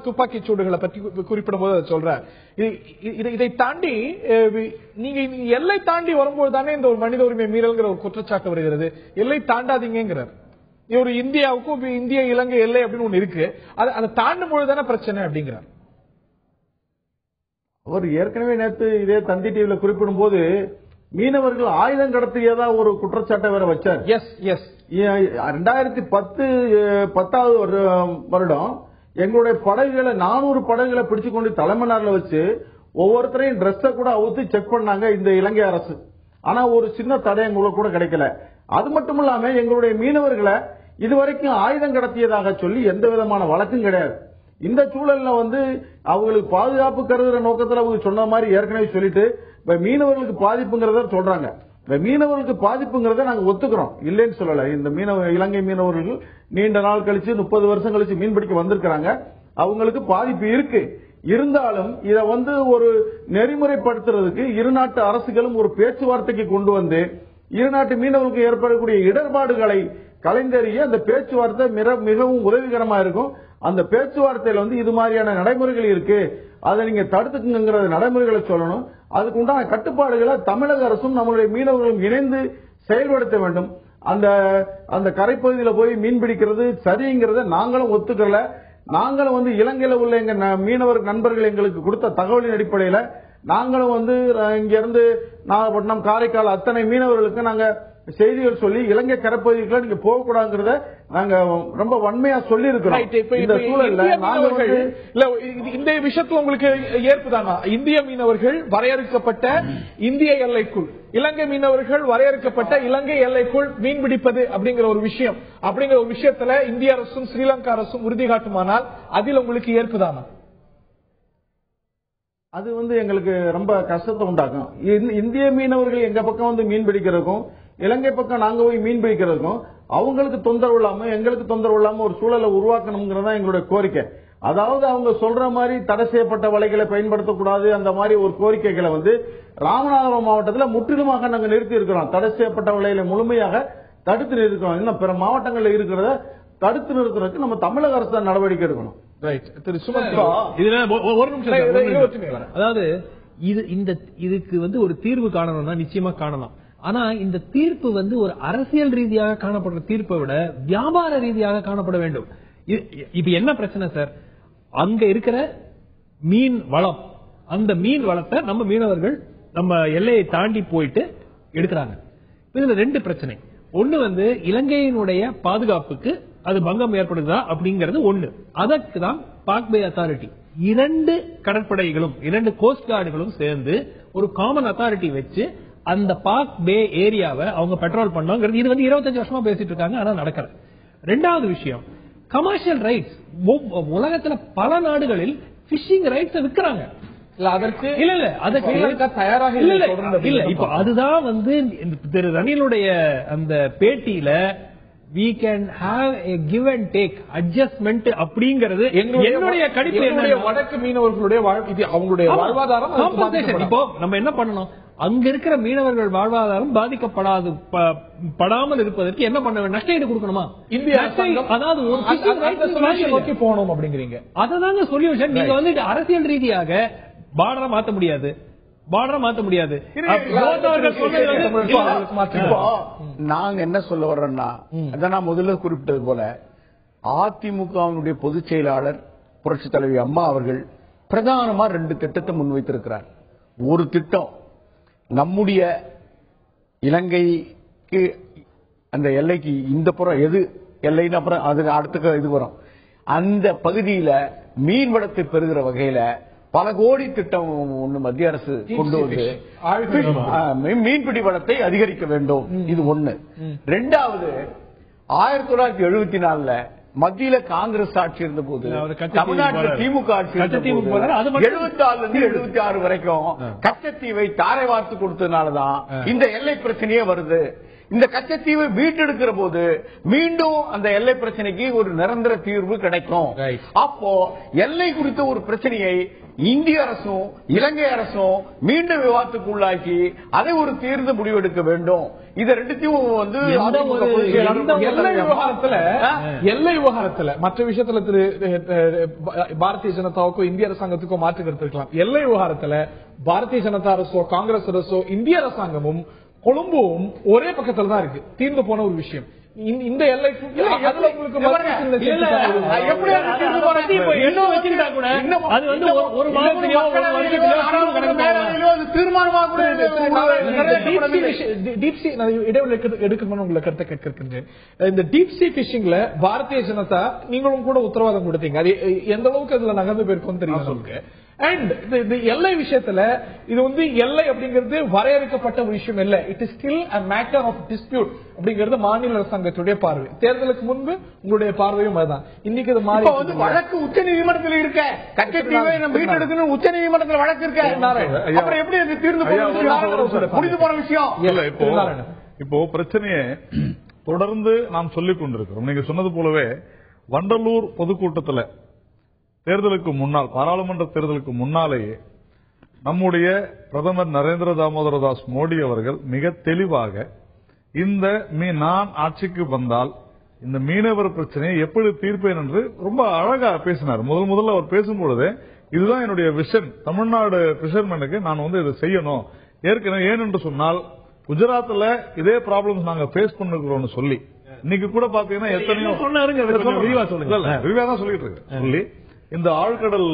[SPEAKER 1] துப்பாக்கி சூடுகளை பற்றி குறிப்பிடும் போது சொல்றார். இதை தாண்டி நீங்க எல்லை தாண்டி வரும்போது தானே இந்த ஒரு மனித உரிமை மீறல்ங்கிற ஒரு குற்றச்சாட்டு வருகிறது. எல்லை தாண்டாதீங்கிறார். ஒரு இந்தியாவுக்கும் இந்திய இலங்கை எல்லை அப்படின்னு ஒண்ணு இருக்கு, அதை தாண்டும் பொழுதுதானே பிரச்சனை அப்படிங்கிறார்.
[SPEAKER 7] அவர் ஏற்கனவே நேற்று இதே தந்தி டிவியில குறிப்பிடும் போது மீனவர்கள் ஆயுதம் கடத்தியதா ஒரு குற்றச்சாட்டை வேற வச்சார். 2010 வருடம் எங்களுடைய படகுகளை 400 படகுகளை பிடிச்சு கொண்டு தலைமன்னார்ல வச்சு ஒவ்வொருத்தரையும் டிரெஸ்ஸ கூட அவுத்து செக் பண்ணாங்க இந்த இலங்கை அரசு. ஆனா ஒரு சின்ன தடயம் கூட கிடைக்கல. அது மட்டும் இல்லாம எங்களுடைய மீனவர்களை இதுவரைக்கும் ஆயுதம் கடத்தியதாக சொல்லி எந்த விதமான வழக்கும் கிடையாது. இந்த சூழல்ல அவங்களுக்கு பாதுகாப்பு கருதுற நோக்கத்தில் அவங்க சொன்ன மாதிரி ஏற்கனவே சொல்லிட்டு மீனவர்களுக்கு பாதிப்புங்கிறத சொல்றாங்க. மீனவர்களுக்கு பாதிப்புங்கிறத நாங்க ஒத்துக்கிறோம், இல்லைன்னு சொல்லல. இந்த இலங்கை மீனவர்கள் நீண்ட நாள் கழிச்சு 30 வருஷம் கழிச்சு மீன் பிடிக்க வந்திருக்கிறாங்க, அவங்களுக்கு பாதிப்பு இருக்கு. இருந்தாலும் இதை ஒரு நெறிமுறைப்படுத்துறதுக்கு இரு நாட்டு அரசுகளும் ஒரு பேச்சுவார்த்தைக்கு கொண்டு வந்து இரு நாட்டு மீனவர்களுக்கு ஏற்படக்கூடிய இடர்பாடுகளை கலைந்தறிய அந்த பேச்சுவார்த்தை மிகவும் உதவிகரமா இருக்கும். அந்த பேச்சுவார்த்தையில இது மாதிரியான நடைமுறைகள் இருக்கு, அதை நீங்க தடுத்துக்குங்கிற நடைமுறைகளை சொல்லணும். அதுக்கு உண்டான கட்டுப்பாடுகளை தமிழக அரசும் நம்மளுடைய மீனவர்களும் இணைந்து செயல்படுத்த வேண்டும். அந்த கரைப்பகுதியில போய் மீன் பிடிக்கிறது சரிங்கிறத நாங்களும் ஒத்துக்கல. நாங்களும் இலங்கையில உள்ள எங்க மீனவர் நண்பர்கள் எங்களுக்கு கொடுத்த தகவலின் அடிப்படையில நாங்களும் இங்க இருந்து நாகப்பட்டினம், காரைக்கால் அத்தனை மீனவர்களுக்கு நாங்க செய்திகள் சொல்லி இலங்கை கரைப்பகுதிகளை நீங்க போகக்கூடாதுங்கிறத நாங்க ரொம்ப வன்மையா சொல்லி இருக்கிறோம்.
[SPEAKER 1] இந்த விஷயத்துல உங்களுக்கு ஏற்புதானா? இந்திய மீனவர்கள் வரையறுக்கப்பட்ட இந்திய எல்லைக்குள், இலங்கை மீனவர்கள் வரையறுக்கப்பட்ட இலங்கை எல்லைக்குள் மீன் பிடிப்பது அப்படிங்கிற ஒரு விஷயத்துல இந்திய அரசும் ஸ்ரீலங்கா அரசும் உறுதி காட்டுமானால் அதில் உங்களுக்கு ஏற்புதானா?
[SPEAKER 7] அது எங்களுக்கு ரொம்ப கஷ்டத்தை உண்டாக்கும். இந்திய மீனவர்கள் எங்க பக்கம் மீன் பிடிக்கிறதுக்கும் இலங்கை பக்கம் நாங்க போய் மீன் பிடிக்கிறதுக்கும் அவங்களுக்கு தொந்தரவு இல்லாம எங்களுக்கு தொந்தரவு இல்லாம ஒரு சூழலை உருவாக்கணுங்கிறதா எங்களுடைய கோரிக்கை. அதாவது அவங்க சொல்ற மாதிரி தடை செய்யப்பட்ட வலைகளை பயன்படுத்தக்கூடாது, அந்த மாதிரி ஒரு கோரிக்கைகளை ராமநாதபுரம் மாவட்டத்தில் முற்றிலுமாக நாங்கள் நிறுத்தி இருக்கிறோம். தடை செய்யப்பட்ட வலைகளை முழுமையாக தடுத்து நிறுத்திக்கிறோம். இன்னும் பிற மாவட்டங்களில் இருக்கிறத தடுத்து நிறுத்துறதுக்கு நம்ம தமிழக அரசு தான் நடவடிக்கை எடுக்கணும்.
[SPEAKER 3] ஒரு நிமிஷம். அதாவது இதுக்கு ஒரு தீர்வு காணணும்னா நிச்சயமா காணலாம். ஆனா இந்த தீர்ப்பு ஒரு அரசியல் ரீதியாக காணப்படுற தீர்ப்பை விட வியாபார ரீதியாக காணப்பட வேண்டும். இப்ப என்ன பிரச்சனை சார்? அங்க இருக்கிற மீன் வளம், அந்த மீன் வளத்தை நம்ம மீனவர்கள் நம்ம எல்லையை தாண்டி போயிட்டு எடுக்கிறாங்க. இதுல 2 பிரச்சனை. ஒண்ணு இலங்கையினுடைய பாதுகாப்புக்கு அது பங்கம் ஏற்படுதா அப்படிங்கறது ஒண்ணு. அதற்கு தான் பாக் பே அத்தாரிட்டி 2 கடற்படைகளும் 2 கோஸ்ட் கார்டுகளும் சேர்ந்து ஒரு காமன் அத்தாரிட்டி வச்சு அந்த பாக் பே ஏரியாவை அவங்க பெட்ரோல் பண்ணாங்கிறது இது 25 வருஷமா பேசிட்டு இருக்காங்க. ஆனா நடக்கல. 2வது விஷயம் கமர்ஷியல் ரைட்ஸ். உலகத்துல பல நாடுகளில் பிஷிங் ரைட்ஸ் விற்கிறாங்க. அதற்கு தயாராக இல்ல. இப்ப அதுதான் திரு ரணிலுடைய அந்த பேட்டியில we can have a give and take adjustment அப்படிங்கிறது என்னுடைய கணிப்பு. என்னுடைய
[SPEAKER 1] வடக்கு மீனவர்களுடைய அவங்களுடைய வாழ்வாதாரம்
[SPEAKER 3] இப்போ நம்ம என்ன பண்ணணும்? அங்க இருக்கிற மீனவர்கள் வாழ்வாதாரம் பாதிக்கப்படாமல் இருப்பதற்கு என்ன பண்ண வேண்டும்? நஷ்ட ஈடு கொடுக்கணுமா? இந்திய அதாவது நோக்கி போகணும் அப்படிங்கிறீங்க. அததாங்க சொல்யூஷன். நீங்க அரசியல் ரீதியாக பார்டரை மாத்த முடியாது.
[SPEAKER 4] நாங்க என்ன சொல்ல வர்றோம்னா, அதான் நான் முதல்ல குறிப்பிட்டது போல அதிமுகவினுடைய பொதுச் செயலாளர் புரட்சி தலைவி அம்மா அவர்கள் பிரதானமா 2 திட்டத்தை முன்வைத்திருக்கிறார். ஒரு திட்டம் நம்முடைய இலங்கைக்கு அந்த எல்லைக்கு இந்த புறம் எது எல்லைன்னு அப்புறம் அதுக்கு அடுத்த இது வரும், அந்த பகுதியில மீன்வளத்தை பெறுகிற வகையில பல கோடி திட்டம் ஒண்ணு மத்திய அரசு கொண்டு வந்து மீன்பிடி வளத்தை அதிகரிக்க வேண்டும். இது ஒண்ணு. 2வது 1974 மத்தியில காங்கிரஸ் ஆட்சி இருந்த போது தமிழ்நாட்டில் திமுக ஆட்சி 74 வரைக்கும் கச்சத்தீவை தாரை வார்த்து கொடுத்ததுனாலதான் இந்த எல்லை பிரச்சனையே வருது. இந்த கச்சத்தீவை மீட்டெடுக்கிற போது மீண்டும் அந்த எல்லை பிரச்சனைக்கு ஒரு நிரந்தர தீர்வு கிடைக்கும். அப்போ எல்லை குறித்த ஒரு பிரச்சனையை இந்திய அரசும் இலங்கை அரசும் மீண்டும் விவாதத்துக்கு உள்ளாக்கி அதை ஒரு தீர்ந்து முடிவெடுக்க வேண்டும். இத ரெண்டுத்தையும் வந்து
[SPEAKER 1] எல்லை விவகாரத்துல மற்ற விஷயத்துல திரு பாரதிய ஜனதாவுக்கோ இந்திய அரசாங்கத்துக்கோ மாற்று கருத்து இருக்கலாம். எல்லை விவகாரத்துல பாரதிய ஜனதா அரசோ காங்கிரஸ் அரசோ இந்திய அரசாங்கமும் கொழும்பும் ஒரே பக்கத்துல தான் இருக்கு. தீர்ந்து போன ஒரு விஷயம். இந்த எல்லை பாரதிய ஜனதா நீங்களும் கூட உத்தரவாதம் கொடுத்தீங்க. அது எந்த அளவுக்கு அதுல நகர்ந்து போயிருக்கும் தெரியும் சொல்லுங்க. அண்ட் எல்லை விஷயத்துல இது வந்து எல்லை அப்படிங்கிறது வரையறுக்கப்பட்ட ஒரு விஷயம் இல்ல. It is still a matter of dispute அப்படிங்கிறது மாநில அரசாங்கத்துடைய பார்வை. தேர்தலுக்கு முன்பு உங்களுடைய பார்வையும் அதுதான். இன்னைக்கு இது மாறி
[SPEAKER 4] வழக்கு உச்ச நீதிமன்றத்தில் இருக்க கட்சியை நம்ம மீட்டெடுக்கணும். உச்ச நீதிமன்றத்தில் வழக்கு இருக்க அப்புறம் எப்படி அது தீர்ந்து முடிந்து போன விஷயம்
[SPEAKER 6] இல்ல. இப்போ பிரச்சனையை தொடர்ந்து நாம் சொல்லிக் கொண்டிருக்கிறோம். நீங்க சொன்னது போலவே வண்டலூர் பொதுக்கூட்டத்தில் தேர்தலுக்கு முன்னால், பாராளுமன்ற தேர்தலுக்கு முன்னாலேயே நம்முடைய பிரதமர் நரேந்திர தாமோதர தாஸ் மோடி அவர்கள் மிக தெளிவாக நான் ஆட்சிக்கு வந்தால் இந்த மீனவர் பிரச்சனையை எப்படி தீர்ப்பேன் என்று ரொம்ப அழகா பேசினார். முதல்ல அவர் பேசும்பொழுது இதுதான் என்னுடைய விஷன், தமிழ்நாடு பிஷர்மேனுக்கு நான் வந்து இதை செய்யணும். ஏற்கனவே ஏனென்று சொன்னால் குஜராத்ல இதே ப்ராப்ளம்ஸ் நாங்க பேஸ் பண்ணிருக்கிறோம் சொல்லி இன்னைக்கு கூட பாத்தீங்கன்னா எத்தனையோ விரிவா தான் சொல்லிட்டு இருக்கு சொல்லி இந்த ஆழ்கடல்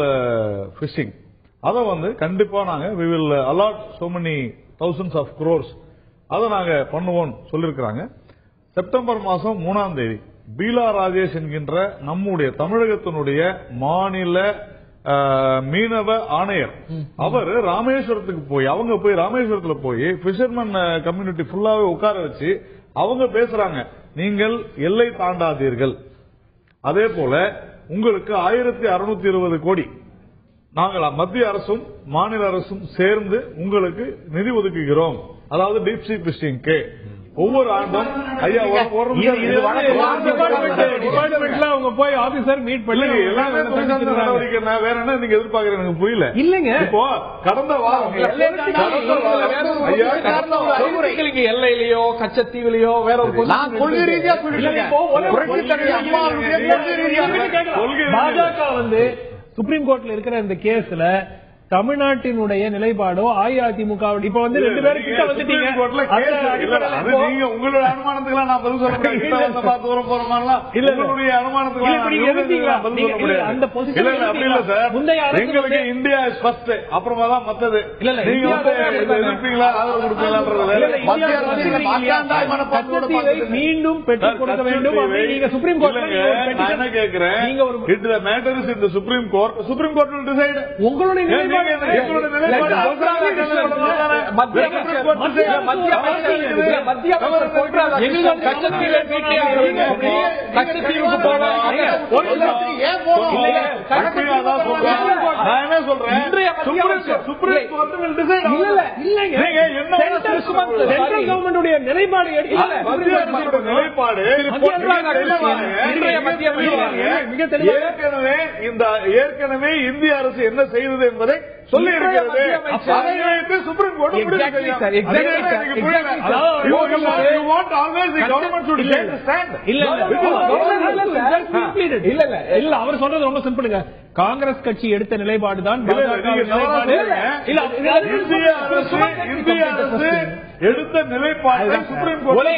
[SPEAKER 6] பிஷிங் அதை வந்து கண்டிப்பா நாங்க we will allot so many thousands of crores அதை நாங்க பண்ணுவோம் சொல்லிருக்காங்க. செப்டம்பர் மாசம் 3ஆம் தேதி பீலா ராஜேஷ் என்கின்ற நம்முடைய தமிழகத்தினுடைய மாநில மீனவ ஆணையர் அவர் ராமேஸ்வரத்துக்கு போய் ராமேஸ்வரத்துல போய் பிஷர்மேன் கம்யூனிட்டி ஃபுல்லாவே உட்கார வச்சு அவங்க பேசுறாங்க, நீங்கள் எல்லை தாண்டாதீர்கள், அதே போல உங்களுக்கு 1620 கோடி நாங்கள் மத்திய அரசும் மாநில அரசும் சேர்ந்து உங்களுக்கு நிதி ஒதுக்குகிறோம். அதாவது டீப் சி பிஷிங்க்கு ஒவ்வொரு ஆண்டும் ஐயா
[SPEAKER 3] அவங்க போய் ஆபீசர் மீட் பண்ணி
[SPEAKER 6] எல்லாமே நடவடிக்கை வேற என்ன நீங்க எதிர்பார்க்கறீங்க எனக்கு புரியல.
[SPEAKER 3] இல்லங்க
[SPEAKER 6] இப்போ கடந்த வாரம்
[SPEAKER 1] எல்லையிலயோ கச்சத்தீவிலையோ வேற ஒரு
[SPEAKER 4] கொள்கை ரீதியா
[SPEAKER 3] பாஜக வந்து சுப்ரீம் கோர்ட்ல இருக்கிற இந்த கேஸ்ல தமிழ்நாட்டினுடைய நிலைப்பாடோ அஇஅதிமுக இப்ப வந்து 2 பேரும் கிட்ட வந்துட்டீங்க.
[SPEAKER 6] நீங்க உங்களோட அனுமானத்துக்கு நான் பதில் சொல்ல முடியாது. பார்த்து வர போறோமா இல்ல உங்களுடைய அனுமானத்துக்கு
[SPEAKER 3] அந்த பொசிஷன்
[SPEAKER 6] எங்களுக்கு இந்தியா இஸ் ஃபர்ஸ்ட், அப்புறமா தான் மத்தது. நீங்க எதிர்ப்பீங்களா ஆதரவு கொடுப்பீங்களா
[SPEAKER 3] மீண்டும் பெற்றுக் கொடுக்க வேண்டும். நீங்க சுப்ரீம் கோர்ட்ல
[SPEAKER 6] நான் என்ன கேட்கிறேன், it the matter is in the supreme court. Supreme court will decide.
[SPEAKER 3] உங்களுடைய நிலைப்பாடு
[SPEAKER 6] ஏற்கனவே இந்திய அரசு என்ன செய்தது என்பதை சொல்லி இருக்கிறது. சுப்ரீம் கோர்ட்
[SPEAKER 3] அவர் சொல்றது ரொம்ப சிம்பிளுங்க. காங்கிரஸ் கட்சி எடுத்த நிலைப்பாடுதான்
[SPEAKER 6] இந்திய அரசு எடுத்த நிலைப்பாடு சுப்ரீம் கோர்ட்.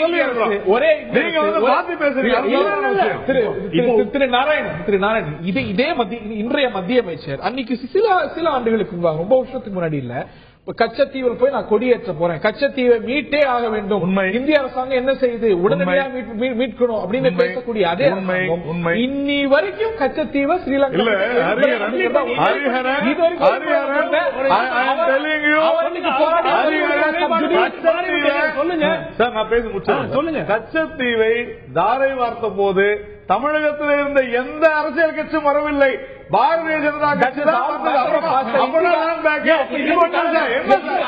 [SPEAKER 1] திரு நாராயணன் இதே இன்றைய மத்திய அமைச்சர் அன்னைக்கு சில ஆண்டுகளுக்கு ரொம்ப வருஷத்துக்கு முன்னாடி இல்ல கச்சத்தீவில் போய் நான் கொடியேற்ற போறேன், கச்சத்தீவை மீட்டே ஆக வேண்டும், இந்திய அரசாங்கம் என்ன செய்யுது உடனடியாக மீட்கணும் அப்படின்னு பேசக்கூடிய அதே இன்னி வரைக்கும் கச்சத்தீவை ஸ்ரீலங்கா
[SPEAKER 6] சொல்லுங்க. கச்சத்தீவை தாரை வார்த்த போது தமிழகத்தில் இருந்த எந்த அரசியல் கட்சியும் வரவில்லை. பாரதிய ஜனதா கட்சி தான் வந்தது. அப்புறம் நான் back. இது மட்டும் சார். என்ன சார்?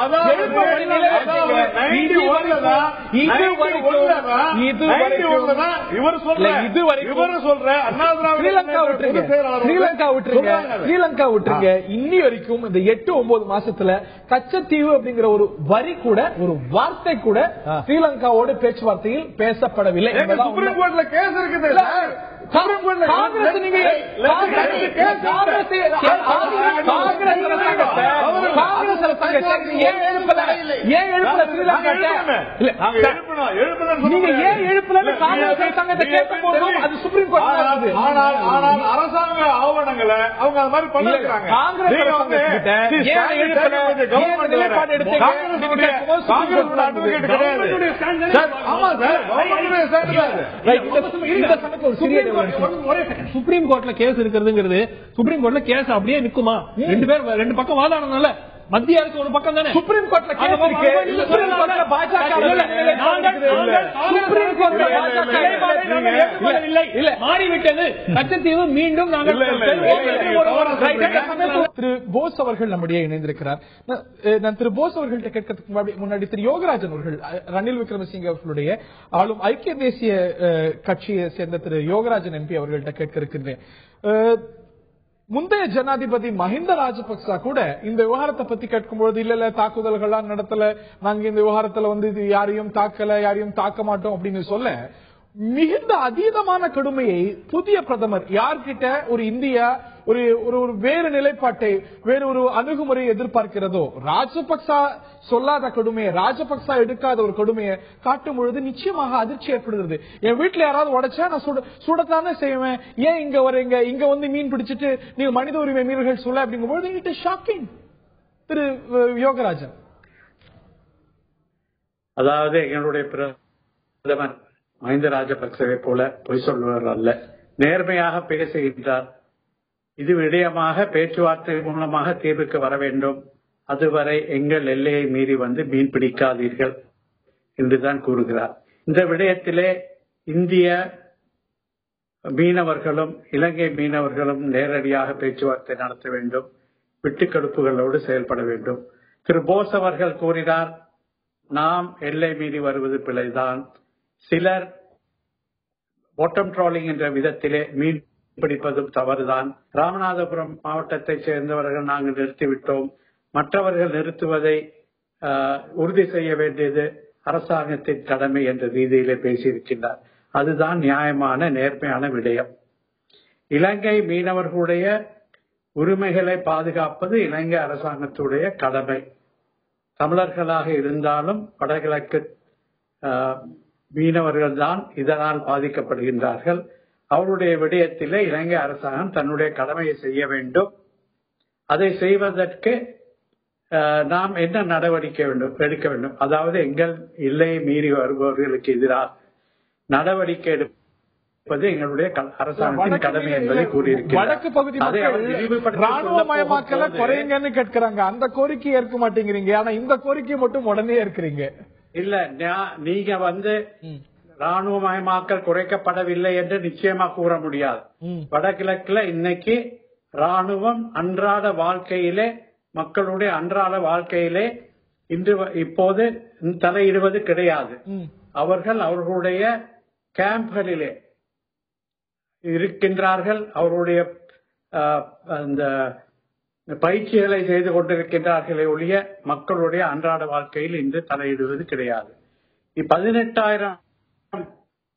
[SPEAKER 6] அதாவது 91ல தான் இவர் சொல்ற அண்ணா
[SPEAKER 1] ஸ்ரீலங்கா விட்டுருங்க. இன்னி வரைக்கும் இந்த 8-9 மாசத்துல கச்சத்தீவு அப்படிங்கிற ஒரு வரி கூட, ஒரு வார்த்தை கூட ஸ்ரீலங்காவோட பேச்சுவார்த்தையில் பேசப்படவில்லை.
[SPEAKER 6] சுப்ரீம் கோர்ட்ல கேஸ் இருக்குது. அரசாங்க ஆவணங்களை அவங்க அது மாதிரி பண்ணிருக்காங்க.
[SPEAKER 3] சுப்ரீம் கோர்ட்ல கேஸ் இருக்கிறதுங்கிறது சுப்ரீம் கோர்ட்ல கேஸ் அப்படியே நிக்குமா? ரெண்டு பக்கம் வாதாடணும்ல. மத்திய அரசு ஒரு பக்கம் தானே. சுப்ரீம் கோர்ட்ல மாறிவிட்டது. கச்சத்தீவு மீண்டும்
[SPEAKER 1] திரு போஸ் அவர்கள் நம்முடைய இணைந்திருக்கிறார். நான் திரு போஸ் அவர்கள்ட்ட கேட்கறதுக்கு முன்னாடி திரு யோகராஜன் அவர்கள், ரணில் விக்ரமசிங்கே அவர்களுடைய ஆளும் ஐக்கிய தேசிய கட்சியை சேர்ந்த திரு யோகராஜன் எம்பி அவர்கள்ட்ட கேட்க இருக்கின்றேன். முந்தைய ஜனாதிபதி மஹிந்த ராஜபக்சா கூட இந்த விவகாரத்தை பத்தி கேட்கும்போது இல்ல தாக்குதல்கள்லாம் நடத்தல, நாங்க இந்த விவகாரத்துல இது யாரையும் தாக்கல, யாரையும் தாக்க மாட்டோம் அப்படின்னு சொல்ல, மிகுந்த அதீதமான கடுமையை புதிய பிரதமர் யார்கிட்ட ஒரு இந்தியா ஒரு வேறு நிலைப்பாட்டை, வேறு ஒரு அணுகுமுறையை எதிர்பார்க்கிறதோ, ராஜபக்சா சொல்லாத கடுமையை, ராஜபக்சா எடுக்காத ஒரு கடுமையை காட்டும் பொழுது நிச்சயமாக அதிர்ச்சி ஏற்படுகிறது. என் வீட்டுல யாராவது உடைச்சா நான் சுடத்தானே செய்வேன், ஏன் இங்க வரீங்க, இங்க மீன் பிடிச்சிட்டு நீங்க மனித உரிமை மீறல்கள் சொல்ல அப்படிங்கும்போது இட் இஸ் ஷாக்கிங். திரு யோகராஜன்.
[SPEAKER 5] அதாவது எங்களுடைய பிரதமர் மஹிந்த ராஜபக்சவை போல பொய் சொல்பவர் அல்ல, நேர்மையாக பேசுகின்றார். இது விடயமாக பேச்சுவார்த்தை மூலமாக தீர்வுக்கு வர வேண்டும், அதுவரை எங்கள் எல்லையை மீறி மீன் பிடிக்காதீர்கள் என்றுதான் கூறுகிறார். இந்த விடயத்திலே இந்திய மீனவர்களும் இலங்கை மீனவர்களும் நேரடியாக பேச்சுவார்த்தை நடத்த வேண்டும், விட்டுக்கொடுப்புகளோடு செயல்பட வேண்டும். திரு போஸ் அவர்கள் கூறினார், நாம் எல்லை மீறி வருவது பிழைதான், சிலர் பாட்டம் ட்ராலிங் என்ற விதத்திலே மீன் பிடிப்பதும் தவறுதான், ராமநாதபுரம் மாவட்டத்தை சேர்ந்தவர்கள் நாங்கள் நிறுத்திவிட்டோம், மற்றவர்கள் நிறுத்துவதை உறுதி செய்ய வேண்டியது அரசாங்கத்தின் கடமை என்ற ரீதியிலே பேசியிருக்கின்றார். அதுதான் நியாயமான நேர்மையான விடயம். இலங்கை மீனவர்களுடைய உரிமைகளை பாதுகாப்பது இலங்கை அரசாங்கத்துடைய கடமை. தமிழர்களாக இருந்தாலும் வடகிழக்கு மீனவர்கள் தான் இதனால் பாதிக்கப்படுகின்றார்கள். அவருடைய விடயத்திலே இலங்கை அரசாங்கம் தன்னுடைய கடமையை செய்ய வேண்டும். அதை செய்வதற்கு நாம் என்ன நடவடிக்கை எடுக்க வேண்டும், அதாவது எங்கள் எல்லையை மீறி வருபவர்களுக்கு எதிராக நடவடிக்கை எடுப்பது எங்களுடைய அரசாங்கத்தின் கடமை என்பதை கூறியிருக்கிறார்.
[SPEAKER 1] வடக்கு பகுதி ராணுவமயமாக்கல குறையுங்கன்னு கேட்கிறாங்க, அந்த கோரிக்கை ஏற்க மாட்டேங்கிறீங்க, ஆனா இந்த கோரிக்கை மட்டும் உடனே ஏற்கிறீங்க.
[SPEAKER 5] இல்ல, நீங்க ராணுவமயமாக்கல் குறைக்கப்படவில்லை என்று நிச்சயமா கூற முடியாது. வடகிழக்குல இன்னைக்கு ராணுவம் அன்றாட வாழ்க்கையிலே, மக்களுடைய அன்றாட வாழ்க்கையிலே இப்போது தலையிடுவது கிடையாது. அவர்கள் அவர்களுடைய கேம்ப்களிலே இருக்கின்றார்கள், அவருடைய அந்த பயிற்சிகளை செய்து கொண்டிருக்கின்றார்களே ஒழிய மக்களுடைய அன்றாட வாழ்க்கையில் இன்று தலையிடுவது கிடையாது. 18,000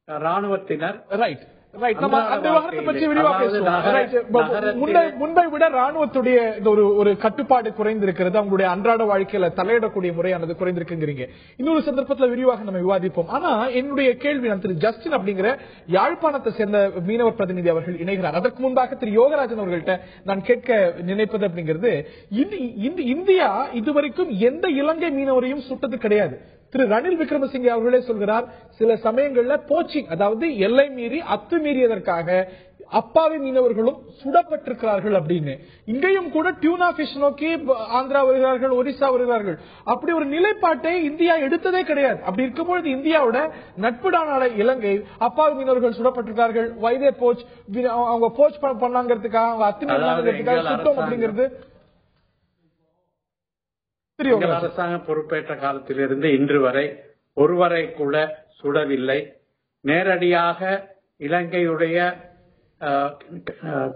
[SPEAKER 5] ராணுவத்தினர்
[SPEAKER 1] முன்பை விட ராணுவத்துடைய ஒரு கட்டுப்பாடு குறைந்திருக்கிறது, அவங்களுடைய அன்றாட வாழ்க்கையில தலையிடக்கூடிய முறையானது குறைந்திருக்குங்கிறீங்க. இன்னொரு சந்தர்ப்பத்தில் விரிவாக நம்ம விவாதிப்போம். ஆனா என்னுடைய கேள்வி, நான் திரு ஜஸ்டின் அப்படிங்கிற யாழ்ப்பாணத்தை சேர்ந்த மீனவர் பிரதிநிதி அவர்கள் இணைகிறார். அதற்கு முன்பாக திரு யோகராஜன் அவர்கள்ட்ட நான் கேட்க நினைப்பது அப்படிங்கிறது, இந்தியா இதுவரைக்கும் எந்த இலங்கை மீனவரையும் சுட்டது கிடையாது. திரு ரணில் விக்ரமசிங்கே அவர்களே சொல்கிறார், சில சமயங்கள்ல போச்சிங், அதாவது எல்லை மீறி அத்துமீறியதற்காக அப்பாவி மீனவர்களும் சுடப்பட்டிருக்கிறார்கள் அப்படின்னு. இங்கேயும் கூட டியூனா பிஷ் நோக்கி ஆந்திரா வருகிறார்கள், ஒரிசா வருகிறார்கள். அப்படி ஒரு நிலைப்பாட்டை இந்தியா எடுத்ததே கிடையாது. அப்படி இருக்கும்பொழுது இந்தியாவோட நட்பு நாடான இலங்கை அப்பாவி மீனவர்கள் சுடப்பட்டிருக்கிறார்கள், வைதே போச் அவங்க போச் பண்ணாங்கிறதுக்காக அவங்க அத்துமீறதுக்காக சுட்டோம் அப்படிங்கிறது
[SPEAKER 5] அரசாங்கம் பொறுப்பேற்ற காலத்திலிருந்து இன்று வரை ஒருவரை கூட சுடவில்லை. நேரடியாக இலங்கையுடைய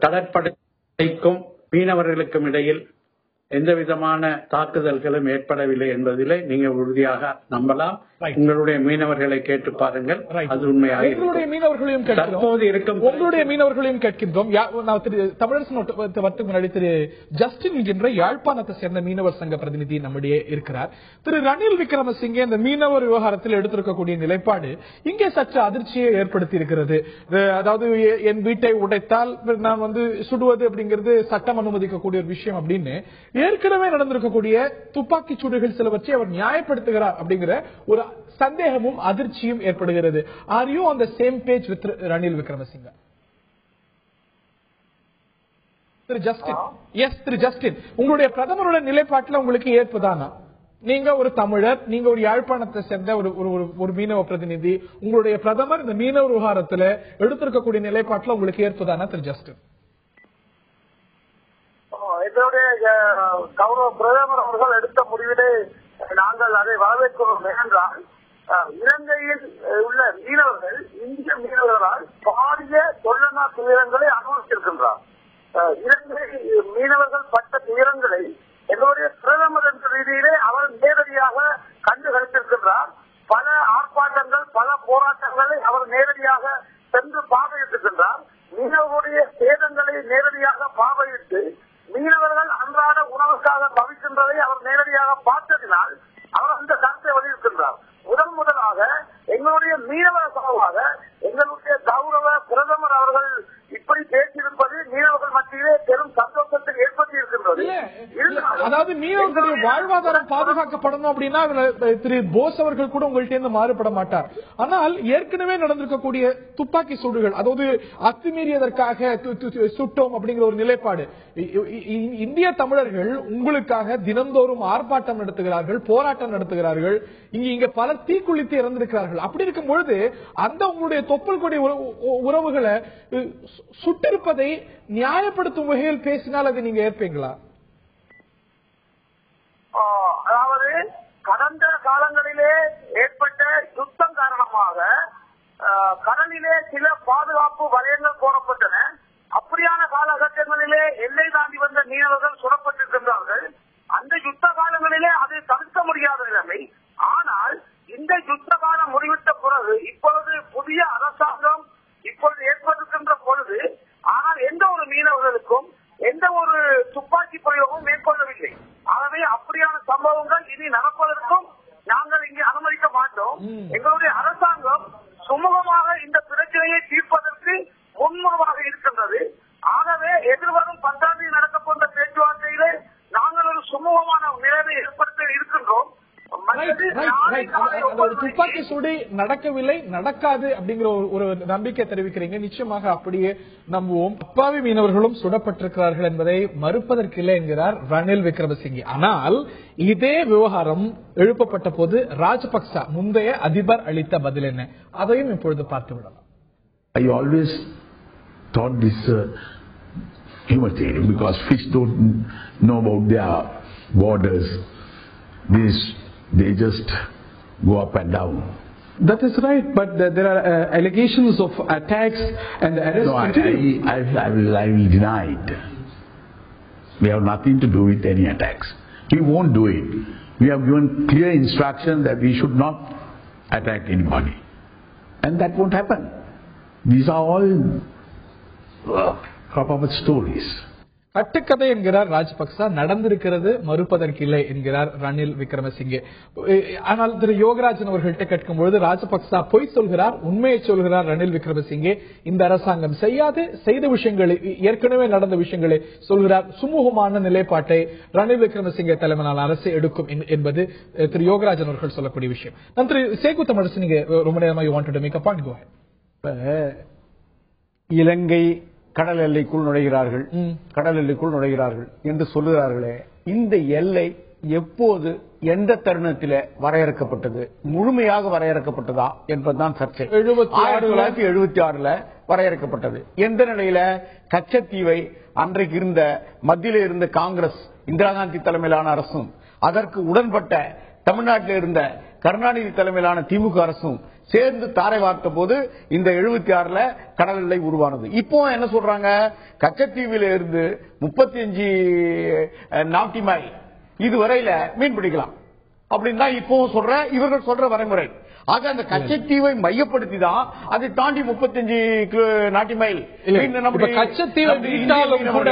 [SPEAKER 5] கடற்படைக்கும் மீனவர்களுக்கும் இடையில் எந்த விதமான தாக்குதல்களும் ஏற்படவில்லை என்பதிலே நீங்க உறுதியாக நம்பலாம். உங்களுடைய மீனவர்களை கேட்டு பாருங்கள், அது உண்மையாக.
[SPEAKER 1] எங்களுடைய மீனவர்களையும் தற்போது இருக்கும் உங்களுடைய மீனவர்களையும் கேட்கின்றோம். தமிழரசு வரத்துக்கு முன்னாடி திரு ஜஸ்டின் என்கின்ற யாழ்ப்பாணத்தை சேர்ந்த மீனவர் சங்க பிரதிநிதி நம்முடைய இருக்கிறார். திரு ரணில் விக்ரமசிங்கே இந்த மீனவர் விவகாரத்தில் எடுத்திருக்கக்கூடிய நிலைப்பாடு இங்கே சற்று அதிர்ச்சியை ஏற்படுத்தி இருக்கிறது. அதாவது என் வீட்டை உடைத்தால் நான் சுடுவது அப்படிங்கிறது சட்டம் அனுமதிக்கக்கூடிய ஒரு விஷயம் அப்படின்னு ஏற்கனவே நடந்திருக்கக்கூடிய துப்பாக்கி சூடுகள் சிலவற்றை அவர் நியாயப்படுத்துகிறார் அப்படிங்கிற ஒரு சந்தேகமும் அதிர்ச்சியும் ஏற்படுகிறது. Are you on the same page with Ranil Wickremesinghe? திரு ஜஸ்டின், எஸ் திரு ஜஸ்டின், உங்களுடைய பிரதமரோட நிலைப்பாட்டில் உங்களுக்கு ஏற்புதானா? நீங்க ஒரு தமிழர், நீங்க ஒரு யாழ்ப்பாணத்தை சேர்ந்த ஒரு மீனவ பிரதிநிதி, உங்களுடைய பிரதமர் இந்த மீனவ விவகாரத்தில் எடுத்திருக்கக்கூடிய நிலைப்பாட்டில் உங்களுக்கு ஏற்புதானா திரு ஜஸ்டின்?
[SPEAKER 8] எங்களுடைய கௌரவ பிரதமர் அவர்கள் எடுத்த முடிவிலே நாங்கள் அதை வரவேற்கிறோம். ஏனென்றால் இலங்கையில் உள்ள மீனவர்கள் இந்திய மீனவர்களால் பாரிய தொல்லனா துயரங்களை அனுபவித்திருக்கின்றார். இலங்கை மீனவர்கள் பட்ட துயரங்களை எங்களுடைய பிரதமர் என்ற ரீதியிலே அவர் நேரடியாக கண்டு களித்திருக்கின்றார். பல ஆர்ப்பாட்டங்கள், பல போராட்டங்களை அவர் நேரடியாக சென்று பார்வையிட்டிருக்கின்றார். மீனவர்களுடைய சேதங்களை நேரடியாக பார்வையிட்டு மீனவர்கள் அன்றாட உணவுக்காக தவிக்கின்றதை அவர் நேரடியாக பார்த்ததினால் அவர் அந்த கருத்தை வலியுறுத்தினார். முதலாக எங்களுடைய மீனவர் சார்பாக எங்களுடைய கௌரவ பிரதமர் அவர்கள் இப்படி பேசியிருப்பது மீனவர்கள் மத்தியிலே பெரும் சந்தோஷத்தை ஏற்படுத்தி இருக்கின்றது.
[SPEAKER 1] அதாவது மீனவர்களுடைய வாழ்வாதாரம் பாதுகாக்கப்படணும் அப்படின்னா திரு போஸ் அவர்கள் கூட உங்கள்கிட்ட இருந்து மாறுபட மாட்டார். ஆனால் ஏற்கனவே நடந்திருக்கக்கூடிய துப்பாக்கி சூடுகள், அதாவது அத்துமீறியதற்காக சுட்டோம் அப்படிங்கிற ஒரு நிலைப்பாடு, இந்திய தமிழர்கள் உங்களுக்காக தினந்தோறும் ஆர்ப்பாட்டம் நடத்துகிறார்கள், போராட்டம் நடத்துகிறார்கள், இங்க பல தீக்குளித்து இறந்திருக்கிறார்கள். அப்படி இருக்கும் பொழுது அந்த உங்களுடைய தொப்புள் கொடி உறவுகளை சுட்டிருப்பதை நியாயப்படுத்தும் வகையில் பேசினால் அதை நீங்க ஏற்பீங்களா?
[SPEAKER 8] அதாவது கடந்த காலங்களிலே ஏற்பட்ட யுத்தம் காரணமாக கடலிலே சில பாதுகாப்பு வலயங்கள் போடப்பட்டன. அப்படியான காலகட்டங்களிலே எல்லை தாண்டி வந்த மீனவர்கள் சுடப்பட்டிருக்கின்றார்கள். அந்த யுத்த காலங்களிலே அதை தடுக்க முடியாத நிலைமை. ஆனால் இந்த யுத்த காலம் முடிவிட்ட பிறகு இப்பொழுது புதிய அரசாங்கம் இப்பொழுது ஏற்பட்டிருக்கின்ற பொழுது ஆனால் எந்த ஒரு மீனவர்களுக்கும் எந்த ஒரு துப்பாக்கி பிரயோகமும் மேற்கொள்ளவில்லை. ஆகவே அப்படியான சம்பவங்கள் இனி நடப்பதற்கும் நாங்கள் இங்கே அனுமதிக்க மாட்டோம். எங்களுடைய அரசாங்கம் சுமூகமாக இந்த பிரச்சனையை தீர்ப்பதற்கு முன்முறவாக இருக்கின்றது. ஆகவே எதிர்வரும் 10ஆம் தேதி நடக்கப்போன்ற பேச்சுவார்த்தையிலே நாங்கள் ஒரு சுமூகமான நிலையை ஏற்படுத்த இருக்கின்றோம்.
[SPEAKER 1] துப்பாக்கி சூடு நடக்கவில்லை, நடக்காது அப்படிங்கிற ஒரு நம்பிக்கை தெரிவிக்கிறீங்க. நிச்சயமாக அப்படியே நம்புவோம். அப்பாவி மீனவர்களும் சுடப்பட்டிருக்கிறார்கள் என்பதை மறுப்பதற்கில்லை என்கிறார் ரணில் விக்ரமசிங்கே. ஆனால் இதே விவகாரம் எழுப்பப்பட்ட போது ராஜபக்ச முந்தைய அதிபர் அளித்த பதில் என்ன, அதையும் இப்பொழுது பார்த்து விடலாம்.
[SPEAKER 9] I always thought this humanitarian because fish don't know about their borders. They just go up and down.
[SPEAKER 10] That is right, but there are allegations of attacks and arrests.
[SPEAKER 9] No, I will deny it. We have nothing to do with any attacks. We won't do it. We have given clear instruction that we should not attack anybody. And that won't happen. These are all crop-up stories.
[SPEAKER 1] கட்டுக்கதை என்கிறார் ராஜபக்சா, நடந்திருக்கிறது மறுப்பதற்கில்லை என்கிறார் ரணில் விக்ரமசிங்கே. ஆனால் திரு யோகராஜன் அவர்கள்ட்ட கேட்கும்பொழுது ராஜபக்சா பொய் சொல்கிறார், உண்மையை சொல்கிறார் ரணில் விக்ரமசிங்கே. இந்த அரசாங்கம் செய்யாது, செய்த விஷயங்களை, ஏற்கனவே நடந்த விஷயங்களை சொல்கிறார். சுமூகமான நிலைப்பாட்டை ரணில் விக்ரமசிங்கே தலைமையிலான அரசு எடுக்கும் என்பது திரு யோகராஜன் அவர்கள் சொல்லக்கூடிய விஷயம். நான் திரு சேகு தமிழரசு, நீங்க ரொம்ப நேரமா you wanted to make a point, go ahead.
[SPEAKER 4] Ilangai கடல் எல்லைக்குள் நுழைகிறார்கள் என்று சொல்லுகிறார்களே, இந்த எல்லை எப்போது எந்த தருணத்தில் வரையறுக்கப்பட்டது, முழுமையாக வரையறுக்கப்பட்டதா என்பதுதான் சர்ச்சை. 1976 வரையறுக்கப்பட்டது. எந்த நிலையில? கச்சத்தீவை அன்றைக்கு இருந்த மத்தியில இருந்த காங்கிரஸ் இந்திரா காந்தி தலைமையிலான அரசும் அதற்கு உடன்பட்ட தமிழ்நாட்டில் இருந்த கருணாநிதி தலைமையிலான திமுக அரசும் சேர்ந்து தாரை வார்த்த போது இந்த 76 கடல் எல்லை உருவானது. இப்போ என்ன சொல்றாங்க? கச்சத்தீவில இருந்து 35 நாட்டி மைல் இதுவரையில மீன் பிடிக்கலாம் அப்படின்னு தான் இப்போ இவர்கள் சொல்ற வரைமுறை. ஆக அந்த கச்சத்தீவை மையப்படுத்தி தான் அதை தாண்டி 35 நாட்டி மைல்
[SPEAKER 1] கச்சத்தீவை மீட்டாலும் கூட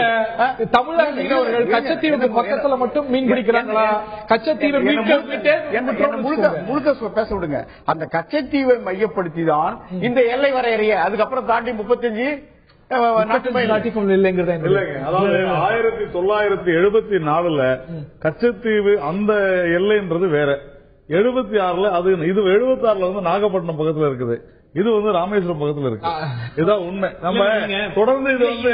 [SPEAKER 1] தமிழக மீனவர்கள் கச்சத்தீவுக்கு பக்கத்துல மட்டும் மீன் பிடிக்கிறாங்களா? கச்சத்தீவை
[SPEAKER 4] முழுக்க பேச விடுங்க. அந்த கச்சத்தீவை மையப்படுத்தி தான் இந்த எல்லை வரையறைய அதுக்கப்புறம் தாண்டி 35
[SPEAKER 6] இல்லைங்க. அதாவது 1974 கச்சத்தீவு அந்த எல்லைன்றது வேற. 76 அது இது 76 வந்து நாகப்பட்டினம் பக்கத்துல இருக்குது, இது வந்து ராமேஸ்வரம் பக்கத்துல இருக்கு. இதுதான் உண்மை. நம்ம தொடர்ந்து இது வந்து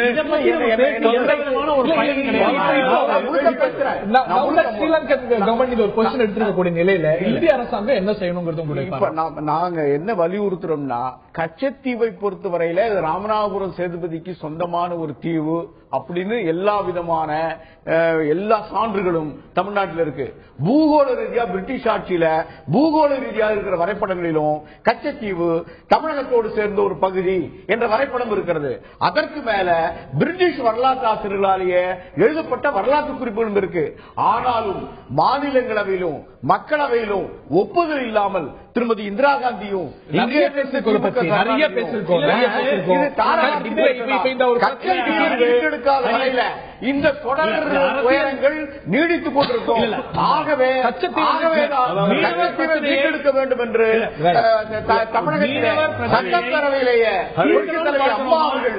[SPEAKER 1] எடுத்துக்கூடிய நிலையில இந்திய அரசாங்கம் என்ன செய்யணுங்கிறது
[SPEAKER 4] நாங்க என்ன வலியுறுத்துறோம்னா, கச்சத்தீவை பொறுத்தவரையில ராமநாதபுரம் சேதுபதிக்கு சொந்தமான ஒரு தீவு அப்படின்னு எல்லா விதமான எல்லா சான்றுகளும் தமிழ்நாட்டில் இருக்கு. பூகோள ரீதியா பிரிட்டிஷ் ஆட்சியில பூகோள ரீதியாக இருக்கிற வரைபடங்களிலும் கச்சத்தீவு தமிழகத்தோடு சேர்ந்த ஒரு பகுதி என்ற வரைபடம் இருக்கிறது. அதற்கு மேல பிரிட்டிஷ் வரலாற்று ஆசிரியர்களாலேயே எழுதப்பட்ட வரலாற்று குறிப்புகளும் இருக்கு. ஆனாலும் மாநிலங்களவையிலும் மக்களவையிலும் ஒப்புதல் இல்லாமல் திருமதி இந்திரா காந்தியும் இந்த தொடர் உயரங்கள் நீடித்துக் கொண்டிருக்கும். ஆகவே மீட்டெடுக்க வேண்டும் என்று தமிழகத்திலே சட்டப்பேரவையிலேயே அம்மா அவர்கள்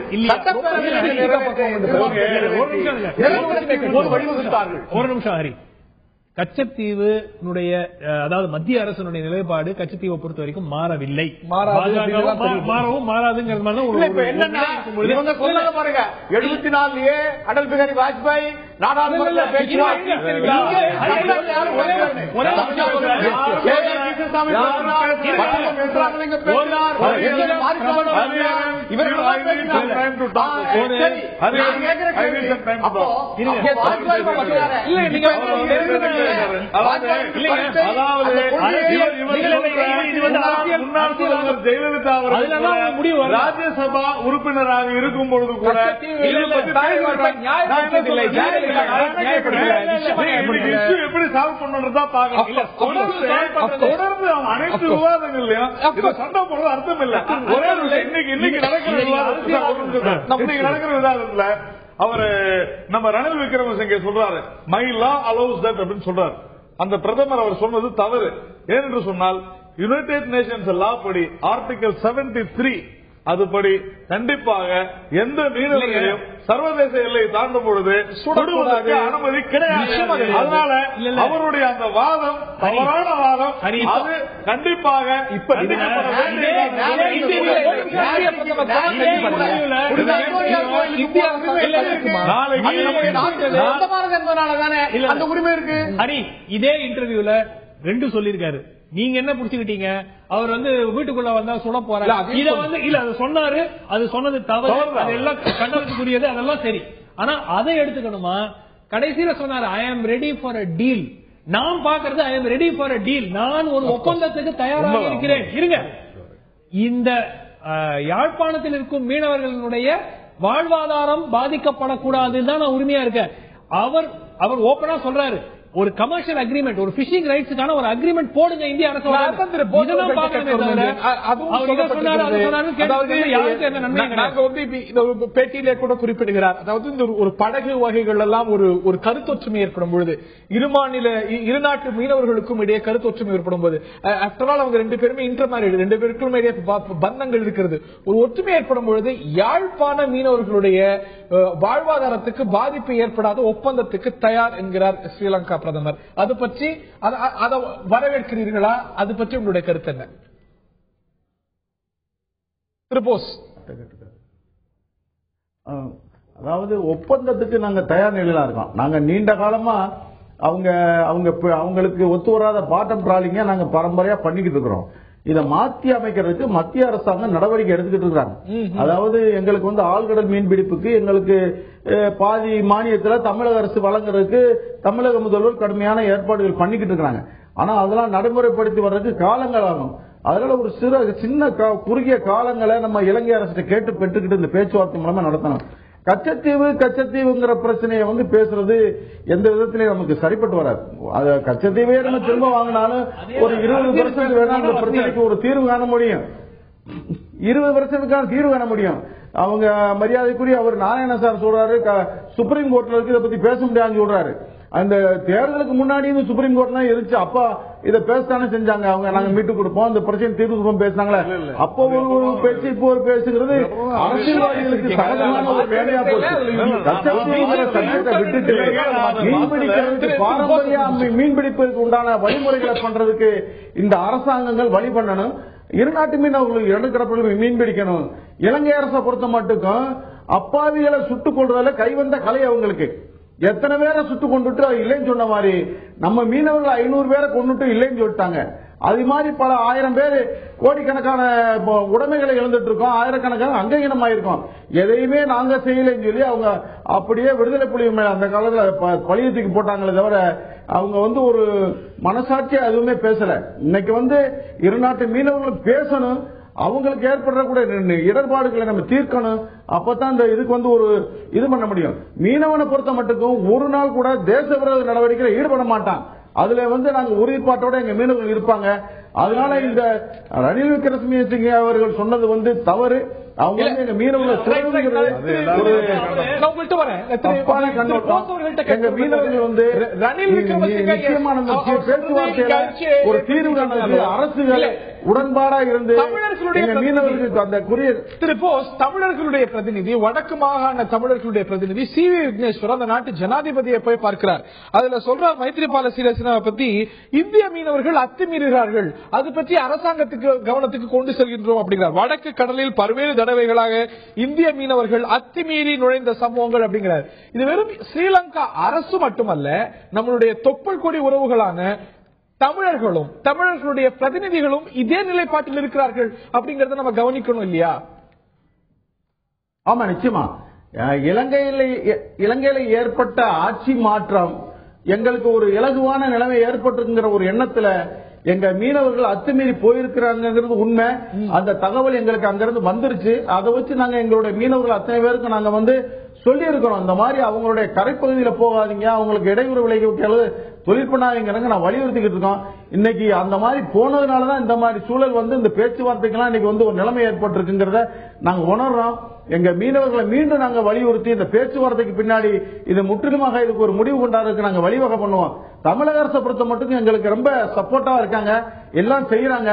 [SPEAKER 4] வழிவகுத்தார்கள்.
[SPEAKER 3] ஒரு நிமிஷம் ஹரி, கச்சத்தீவுடைய அதாவது மத்திய அரசினுடைய நிலைப்பாடு கச்சத்தீவை பொறுத்த வரைக்கும் மாறவில்லை, மாறவும் மாறாதுங்கிறது
[SPEAKER 4] பாருங்க. 74 அடல் பிகாரி வாஜ்பாய் நாடாளுமன்ற
[SPEAKER 6] ராஜ்யசபா உறுப்பினராக இருக்கும் பொழுது கூட எப்படி சால்வ் பண்றதா பாக்கலாம். தொடர்ந்து அனைத்து விவாதங்கள்லயும் சண்டை போடுறது அர்த்தம் இல்ல. ஒரே இன்னைக்கு நடக்கிற விவாதத்துல அவரு நம்ம ரணில் விக்ரமசிங்கே சொல்றாரு, மை லா அலோவ்ஸ் தட் அப்படின்னு சொல்றாரு. அந்த பிரதமர் அவர் சொன்னது தவறு. ஏனென்று சொன்னால் யுனைடெட் நேஷன்ஸ் லா படி ஆர்டிகல் 73 அதுபடி கண்டிப்பாக எந்த மீனவர்களையும் சர்வதேச எல்லையை தாண்டும் பொழுது சுடுவதற்கு அனுமதி கிடையாது. அதனால அவருடைய அந்த வாதம் தவறான வாதம். அது கண்டிப்பாக
[SPEAKER 4] அந்த உரிமை இருக்கு.
[SPEAKER 3] ஹரி இதே இன்டர்வியூல 2 சொல்லிருக்காரு. நீங்க என்ன புடிச்சுக்கிட்டீங்க? அவர் வந்து வீட்டுக்குள்ள வந்தா சுட போறாரு. இத வந்து இல்ல அது சொன்னாரு, அது சொன்னது தவறு, அதெல்லாம் கண்டனத்துக்குரியது, அதெல்லாம் சரி. ஆனா அதை எடுத்துக்கணுமா? கடைசியில சொன்னாரு ஐ am ready for a deal. நான் பாக்குறது ஐ am ready for a deal, நான் ஒரு ஒப்பந்தத்துக்கு தயாராக இருக்கிறேன். இருங்க, இந்த யாழ்ப்பாணத்தில் இருக்கும் மீனவர்களுடைய வாழ்வாதாரம் பாதிக்கப்படக்கூடாதுன்னு நான் உரிமையா இருக்கேன். அவர் ஓபனா சொல்றாரு, ஒரு கமர்ஷியல் அக்ரிமெண்ட், ஒரு பிஷிங் ரைட்ஸ்க்கான ஒரு அக்ரிமெண்ட் போடுங்க இந்திய அரசு.
[SPEAKER 1] பேட்டியிலே கூட குறிப்பிடுகிறார், அதாவது இந்த ஒரு படகு வகைகள் எல்லாம் ஒரு கருத்தொற்றுமை ஏற்படும் பொழுது இரு நாட்டு மீனவர்களுக்கும் இடையே கருத்தொற்றுமை ஏற்படும் போது ஆஃப்டர் ஆல் அவங்க 2 பேருமே இன்டர்மேரிட், 2 பேருக்கும் இடையே பந்தங்கள் இருக்கிறது. ஒரு ஒற்றுமை ஏற்படும் பொழுது யாழ்ப்பாண மீனவர்களுடைய வாழ்வாதாரத்துக்கு பாதிப்பு ஏற்படாத ஒப்பந்தத்துக்கு தயார் என்கிறார் ஸ்ரீலங்கா பிரதமர். அது பற்றி அதை வரவேற்கிறீர்களா? அது பற்றி உங்களுடைய கருத்து என்ன?
[SPEAKER 7] அதாவது ஒப்பந்தத்துக்கு நாங்க தயார் நிலையில இருக்கோம். நாங்க நீண்ட காலமா அவங்களுக்கு ஒத்து வராத பாட்டம் ட்ராலிங்க நாங்க பரம்பரையா பண்ணிக்கிட்டு இருக்கிறோம். இதை மாற்றி அமைக்கிறதுக்கு மத்திய அரசாங்கம் நடவடிக்கை எடுத்துக்கிட்டு இருக்காங்க. அதாவது எங்களுக்கு ஆழ்கடல் மீன்பிடிப்புக்கு எங்களுக்கு பாதி மானியத்துல தமிழக அரசு வழங்குறதுக்கு தமிழக முதல்வர் கடுமையான ஏற்பாடுகள் பண்ணிக்கிட்டு இருக்காங்க. ஆனா அதெல்லாம் நடைமுறைப்படுத்தி வர்றதுக்கு காலங்கள் ஆகும். அதனால ஒரு சின்ன குறுகிய காலங்களை நம்ம இலங்கை அரசு கேட்டு பெற்றுக்கிட்டு இந்த பேச்சுவார்த்தை மூலமா நடத்தணும். கச்சத்தீவுங்கிற பிரச்சனையை பேசுறது எந்த விதத்திலையும் நமக்கு சரிப்பட்டு வராது. கச்சத்தீவே நம்ம திரும்ப வாங்கினாலும் ஒரு 20% வேணா அந்த பிரச்சனைக்கு ஒரு தீர்வு காண முடியும். 20% தீர்வு காண முடியும். அவங்க மரியாதைக்குரிய அவர் நாராயண சார் சொல்றாரு, சுப்ரீம் கோர்ட்ல இருக்கு இதை பத்தி பேச முடியாதுன்னு சொல்றாரு. அந்த தேர்தலுக்கு முன்னாடி இந்த சுப்ரீம் கோர்ட் தான் இருந்துச்சு. அப்பா இதை பேசத்தானே செஞ்சாங்க. அவங்க நாங்க மீட்டு கொடுப்போம், இந்த பிரச்சனை தீர்வு கொடுப்போம் பேசினாங்களே. அப்போ ஒரு பேச்சு இப்போ ஒரு பேசுகிறது அரசியல்வாதிகளுக்கு சகஜமான ஒரு வேலையா போச்சு. விட்டுட்டு மீன்பிடிக்கிறதுக்கு பாரம்பரிய மீன்பிடிப்பதற்கு உண்டான வழிமுறைகளை பண்றதுக்கு இந்த அரசாங்கங்கள் வழி பண்ணணும். இருநாட்டு மீனவர்களுக்கு இடக்கிடப்பில் மீன் பிடிக்கணும். இலங்கை அரசை பொறுத்த மட்டுக்கும் அப்பாவிகளை சுட்டுக் கொள்றதுல கைவந்த கலை அவங்களுக்கு. எத்தனை பேரை சுட்டு கொண்டுட்டு இல்லைன்னு சொன்ன மாதிரி நம்ம மீனவர்கள் 500 பேரை கொண்டுட்டு இல்லைன்னு சொல்லிட்டாங்க. அது மாதிரி பல 1000 பேர் கோடிக்கணக்கான உடைமைகளை இழந்துட்டு இருக்கோம். ஆயிரக்கணக்கான அங்கீனமாயிருக்கோம். எதையுமே நாங்க செய்யலைன்னு சொல்லி அவங்க அப்படியே விடுதலை புலி மேல அந்த காலத்துல பழியத்துக்கு போட்டாங்களே தவிர அவங்க ஒரு மனசாட்சியா எதுவுமே பேசல. இன்னைக்கு இருநாட்டு மீனவர்கள் பேசணும். அவங்களுக்கு ஏற்படக்கூடிய இடர்பாடுகளை நம்ம தீர்க்கணும். அப்பதான் இந்த இதுக்கு ஒரு இது பண்ண முடியும். மீனவனை பொறுத்த மட்டுக்கும் ஒரு நாள் கூட தேச விரோத நடவடிக்கையில் ஈடுபட மாட்டான். அதுல நாங்க உறுதிப்பாட்டோட எங்க மீனவர்கள் இருப்பாங்க. அதனால இந்த ரணில் விக்ரமசிங்கே அவர்கள் சொன்னது தவறு. அவங்க எங்க மீனவர்கள் எங்க மீனவர்கள் ரணில் விக்ரமசிங்கே நிச்சயமான பேச்சுவார்த்தையில ஒரு தீர்வு காண்பதற்கு அரசுகள் உடன்பாடா இருந்து மீனவர்களுக்கு அந்த குறிய
[SPEAKER 1] தமிழர்களுடைய பிரதிநிதி, வடக்கு மாகாண தமிழர்களுடைய பிரதிநிதி சி.வி. விக்னேஸ்வர் அந்த நாட்டு ஜனாதிபதியை போய் பார்க்கிறார். அதுல சொல்றார் மைத்ரிபால சிறிசேனாவை பத்தி, இந்திய மீனவர்கள் அத்துமீறுகிறார்கள், அது பற்றி அரசாங்கத்துக்கு கவனத்துக்கு கொண்டு செல்கின்றோம் அப்படிங்கிறார். வடக்கு கடலில் பல்வேறு தடவைகளாக இந்திய மீனவர்கள் அத்துமீறி நுழைந்த சம்பவங்கள் அப்படிங்கிறார். இது வெறும் ஸ்ரீலங்கா அரசு மட்டுமல்ல, நம்மளுடைய தொப்புள் கொடி உறவுகளான தமிழர்களும் தமிழர்களுடைய பிரதிநிதிகளும் இதே நிலைப்பாட்டில் இருக்கிறார்கள் அப்படிங்கறத நம்ம கவனிக்கணும் இல்லையா?
[SPEAKER 7] ஆமா, நிச்சயமா. இலங்கையில ஏற்பட்ட ஆட்சி மாற்றம் எங்களுக்கு ஒரு இலகுவான நிலைமை ஏற்பட்டிருக்கிற ஒரு எண்ணத்துல எங்க மீனவர்கள் அத்துமீறி போயிருக்கிறாங்கிறது உண்மை. அந்த தகவல் எங்களுக்கு அங்கிருந்து வந்துருச்சு. அதை வச்சு நாங்க எங்களுடைய மீனவர்கள் அத்தனை பேருக்கு நாங்க சொல்லி இருக்கிறோம். இந்த மாதிரி அவங்களுடைய கரைப்பகுதியில போகாதீங்க, அவங்களுக்கு இடையூறு விளைவிக்கிறது தொழில் பண்ணாதீங்க நான் வலியுறுத்திக்கிட்டு இருக்கோம். இன்னைக்கு அந்த மாதிரி போனதுனாலதான் இந்த மாதிரி சூழல் இந்த பேச்சுவார்த்தைக்கெல்லாம் இன்னைக்கு ஒரு நிலைமை ஏற்பட்டிருக்குங்கிறத நாங்க உணர்றோம். எங்க மீனவர்களை மீண்டும் நாங்க வலியுறுத்தி இந்த பேச்சுவார்த்தைக்கு பின்னாடி இது முற்றிலுமாக இதுக்கு ஒரு முடிவு கொண்டாடுறதுக்கு நாங்க வழிவகை பண்ணுவோம். தமிழக அரசை பொறுத்த மட்டும் எங்களுக்கு ரொம்ப சப்போர்ட்டா இருக்காங்க, எல்லாம் செய்யறாங்க.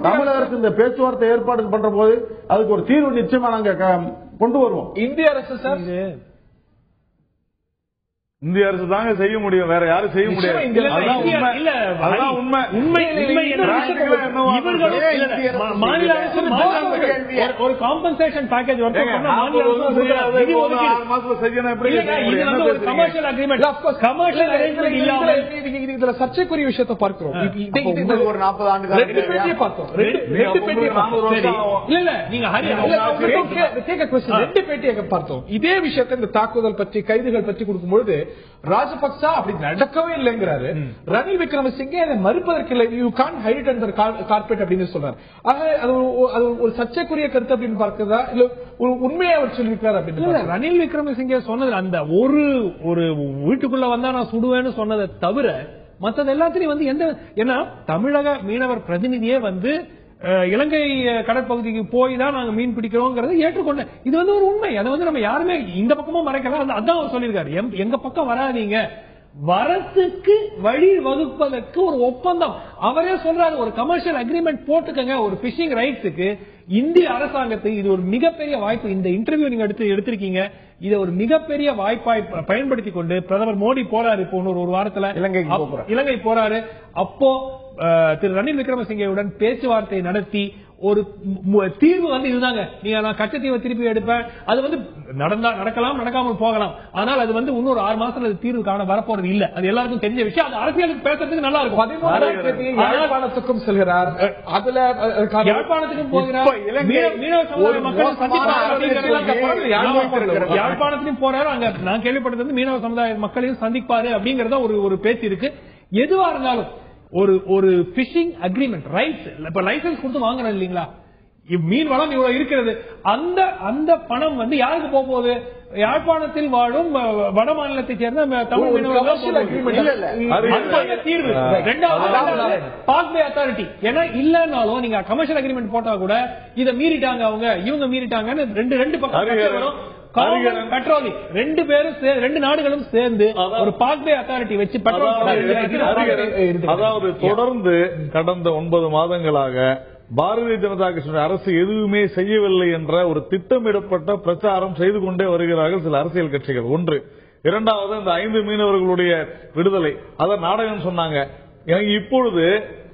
[SPEAKER 7] தமிழக அரசு இந்த பேச்சுவார்த்தை ஏற்பாடு பண்ற போது அதுக்கு ஒரு தீர்வு நிச்சயமா நாங்க கொண்டு வருவோம்.
[SPEAKER 1] இந்திய அரசு சார்,
[SPEAKER 6] இந்திய அரசு தாங்க செய்ய முடியும், வேற யாரும் செய்ய முடியாது.
[SPEAKER 3] ஒரு காம்பன்சேஷன் பேக்கேஜ்
[SPEAKER 1] இதுல சர்ச்சைக்குரிய விஷயத்தை பார்க்கிறோம்.
[SPEAKER 4] ஒரு 40 ஆண்டு
[SPEAKER 1] பார்த்தோம். இதே விஷயத்தை இந்த தாக்குதல் பற்றி கைதுகள் பற்றி கொடுக்கும்போது ராஜபக்சா அப்படி நடக்கவே இல்லைங்கிறாரு. ரணில் விக்ரமசிங்கே அதை மறுப்பதற்கு இல்லை, you can hide under carpet அப்படின்னு சொல்றாரு. அது ஒரு சர்ச்சைக்குரிய கருத்து அப்படின்னு பார்க்கிறதா இல்ல ஒரு உண்மையை அவர் சொல்லியிருக்காரு அப்படின்னு?
[SPEAKER 3] ரணில் விக்ரமசிங்கே சொன்னது அந்த ஒரு வீட்டுக்குள்ள வந்தா நான் சுடுவேன்னு சொன்னதை தவிர மற்றது எல்லாத்திலையும் எந்த ஏன்னா தமிழக மீனவர் பிரதிநிதியே இலங்கை கடற்பகுதிக்கு போய் தான் நாங்க மீன் பிடிக்கிறோம் ஏற்றுக்கொண்ட இது ஒரு உண்மை. அதை நம்ம யாருமே இந்த பக்கமும் மறைக்கலாம். அதான் அவர் சொல்லியிருக்காரு, எங்க பக்கம் வராதீங்க, வரத்துக்கு வழி வகுப்பதற்கு ஒரு ஒப்பந்தம். அவரே சொல்றாரு, ஒரு கமர்ஷியல் அக்ரிமெண்ட் போட்டுக்கங்க ஒரு பிஷிங் ரைட்ஸுக்கு. இந்திய அரசாங்கத்துக்கு இது ஒரு மிகப்பெரிய வாய்ப்பு. இந்த இன்டர்வியூ நீங்க எடுத்திருக்கீங்க, இதை ஒரு மிகப்பெரிய வாய்ப்பாய் பயன்படுத்திக் கொண்டு பிரதமர் மோடி போறாரு. இப்போ ஒரு வாரத்துல இலங்கை போறாரு. அப்போ திரு ரணில் விக்ரமசிங்கேவுடன் பேச்சுவார்த்தை நடத்தி ஒரு தீர்வு வந்து இதுதாங்க, நீங்க நான் கச்சத்தீவை திருப்பி எடுப்பேன், அது வந்து நடக்கலாம் நடக்காமல் போகலாம், ஆனால் அது வந்து இன்னொரு 6 மாசத்துல தீர்வு காண வரப்போறது இல்ல. அது எல்லாருக்கும் தெரிஞ்ச விஷயம். அது அரசியலுக்கு பேசுறதுக்கு நல்லா இருக்கும்.
[SPEAKER 1] 16 யாழ்ப்பாணத்துக்கும் செல்கிறார், அதுல
[SPEAKER 3] யாழ்ப்பாணத்துக்கும் போகிறார், மீனவ சமுதாய மக்கள் யாழ்ப்பாணத்திலும் போறாரு. அங்க நான் கேள்விப்பட்டது வந்து மீனவ சமுதாய மக்களையும் சந்திப்பாரு அப்படிங்கறத ஒரு பேச்சு இருக்கு. எதுவா இருந்தாலும் ஒரு பிஷிங் அக்ரிமெண்ட் ரைட்ஸ், இப்ப லைசன்ஸ் கொடுத்து வாங்கணும் இல்லீங்களா, மீன் வளம் இவ்வளவு இருக்கிறது, அந்த பணம் வந்து யாருக்கு போக போகுது? யாழ்ப்பாணத்தில் வாழும் வட மாநிலத்தை சேர்ந்த தமிழ் தீர்வு. பாக்பே அத்தாரிட்டி ஏன்னா இல்லன்னாலும் நீங்க கமர்ஷியல் அக்ரிமெண்ட் போட்டா கூட இதை மீறிட்டாங்க, இவங்க மீறிட்டாங்கன்னு ரெண்டு பக்கம் பெட்ரோலிங் 2 பேரும் 2 நாடுகளும் சேர்ந்து ஒரு பாக்பே அத்தாரிட்டி வச்சு
[SPEAKER 6] அதாவது தொடர்ந்து கடந்த 9 மாதங்களாக பாரதிய ஜனதா கட்சி அரசு எதுவுமே செய்யவில்லை என்ற ஒரு திட்டமிடப்பட்ட பிரச்சாரம் செய்து கொண்டே வருகிறார்கள் சில அரசியல் கட்சிகள். ஒன்று. இரண்டாவது, இந்த 5 மீனவர்களுடைய விடுதலை அதை நாடகம் சொன்னாங்க. இப்பொழுது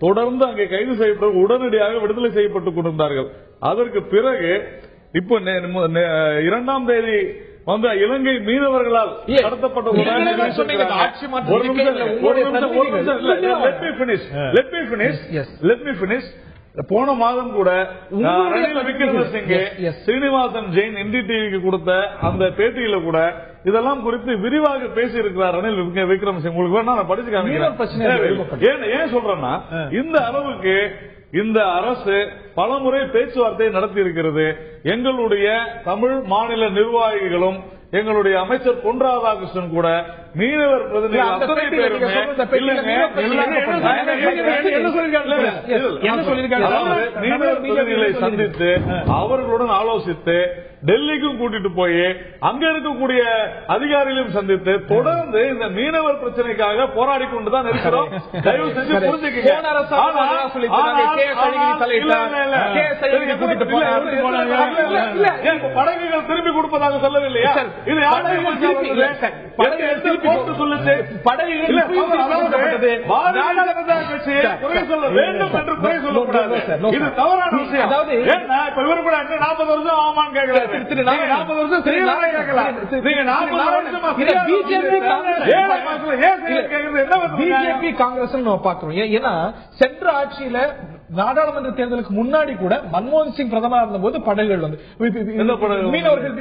[SPEAKER 6] தொடர்ந்து அங்கே கைது செய்யப்பட்டு உடனடியாக விடுதலை செய்யப்பட்டுக் கொண்டிருந்தார்கள். அதற்கு பிறகு இப்போ 2ஆம் தேதி வந்து இலங்கை மீனவர்களால் நடத்தப்பட்ட போன மாதம் கூட ரணில் விக்ரமசிங்கே ஸ்ரீனிவாசன் ஜெயின் என்டிடிவிக்கு கொடுத்த அந்த பேட்டியில கூட இதெல்லாம் குறித்து விரிவாக பேசி இருக்கிறார் ரணில் விக்ரமசிங்கே. உங்களுக்கு வேணா நான் படிச்சு காமிக்கிறேன். ஏன் சொல்றேன்னா, இந்த அளவுக்கு இந்த அரசு பலமுறை பேச்சுவார்த்தை நடத்தி இருக்கிறது. எங்களுடைய தமிழ் மாநில நிர்வாகிகளும் எங்களுடைய அமைச்சர் பொன் ராதாகிருஷ்ணன் கூட மீனவர் பிரதிநிதிகளை சந்தித்து அவர்களுடன் ஆலோசித்து டெல்லிக்கும் கூட்டிட்டு போய் அங்க இருக்கக்கூடிய அதிகாரிகளையும் சந்தித்து தொடர்ந்து இந்த மீனவர் பிரச்சனைக்காக போராடி கொண்டுதான் இருக்கிறோம். தயவு செஞ்சு புரிஞ்சுக்கீங்க. படகுகள் திரும்பி கொடுப்பதாக சொல்லவில்லையா? இது இது தவறான விஷயம். அதாவது இவரு கூட 40 வருஷம் ஆமான்னு கேட்கல, 40 வருஷம்
[SPEAKER 1] பிஜேபி காங்கிரஸ் பாக்குறோம். ஏன்னா சென்ற ஆட்சியில நாடாளுமன்ற தேர்தலுக்கு முன்னாடி கூட மன்மோகன் சிங் பிரதமர் இருந்த போது படகுகள் வந்து மீனவர்கள்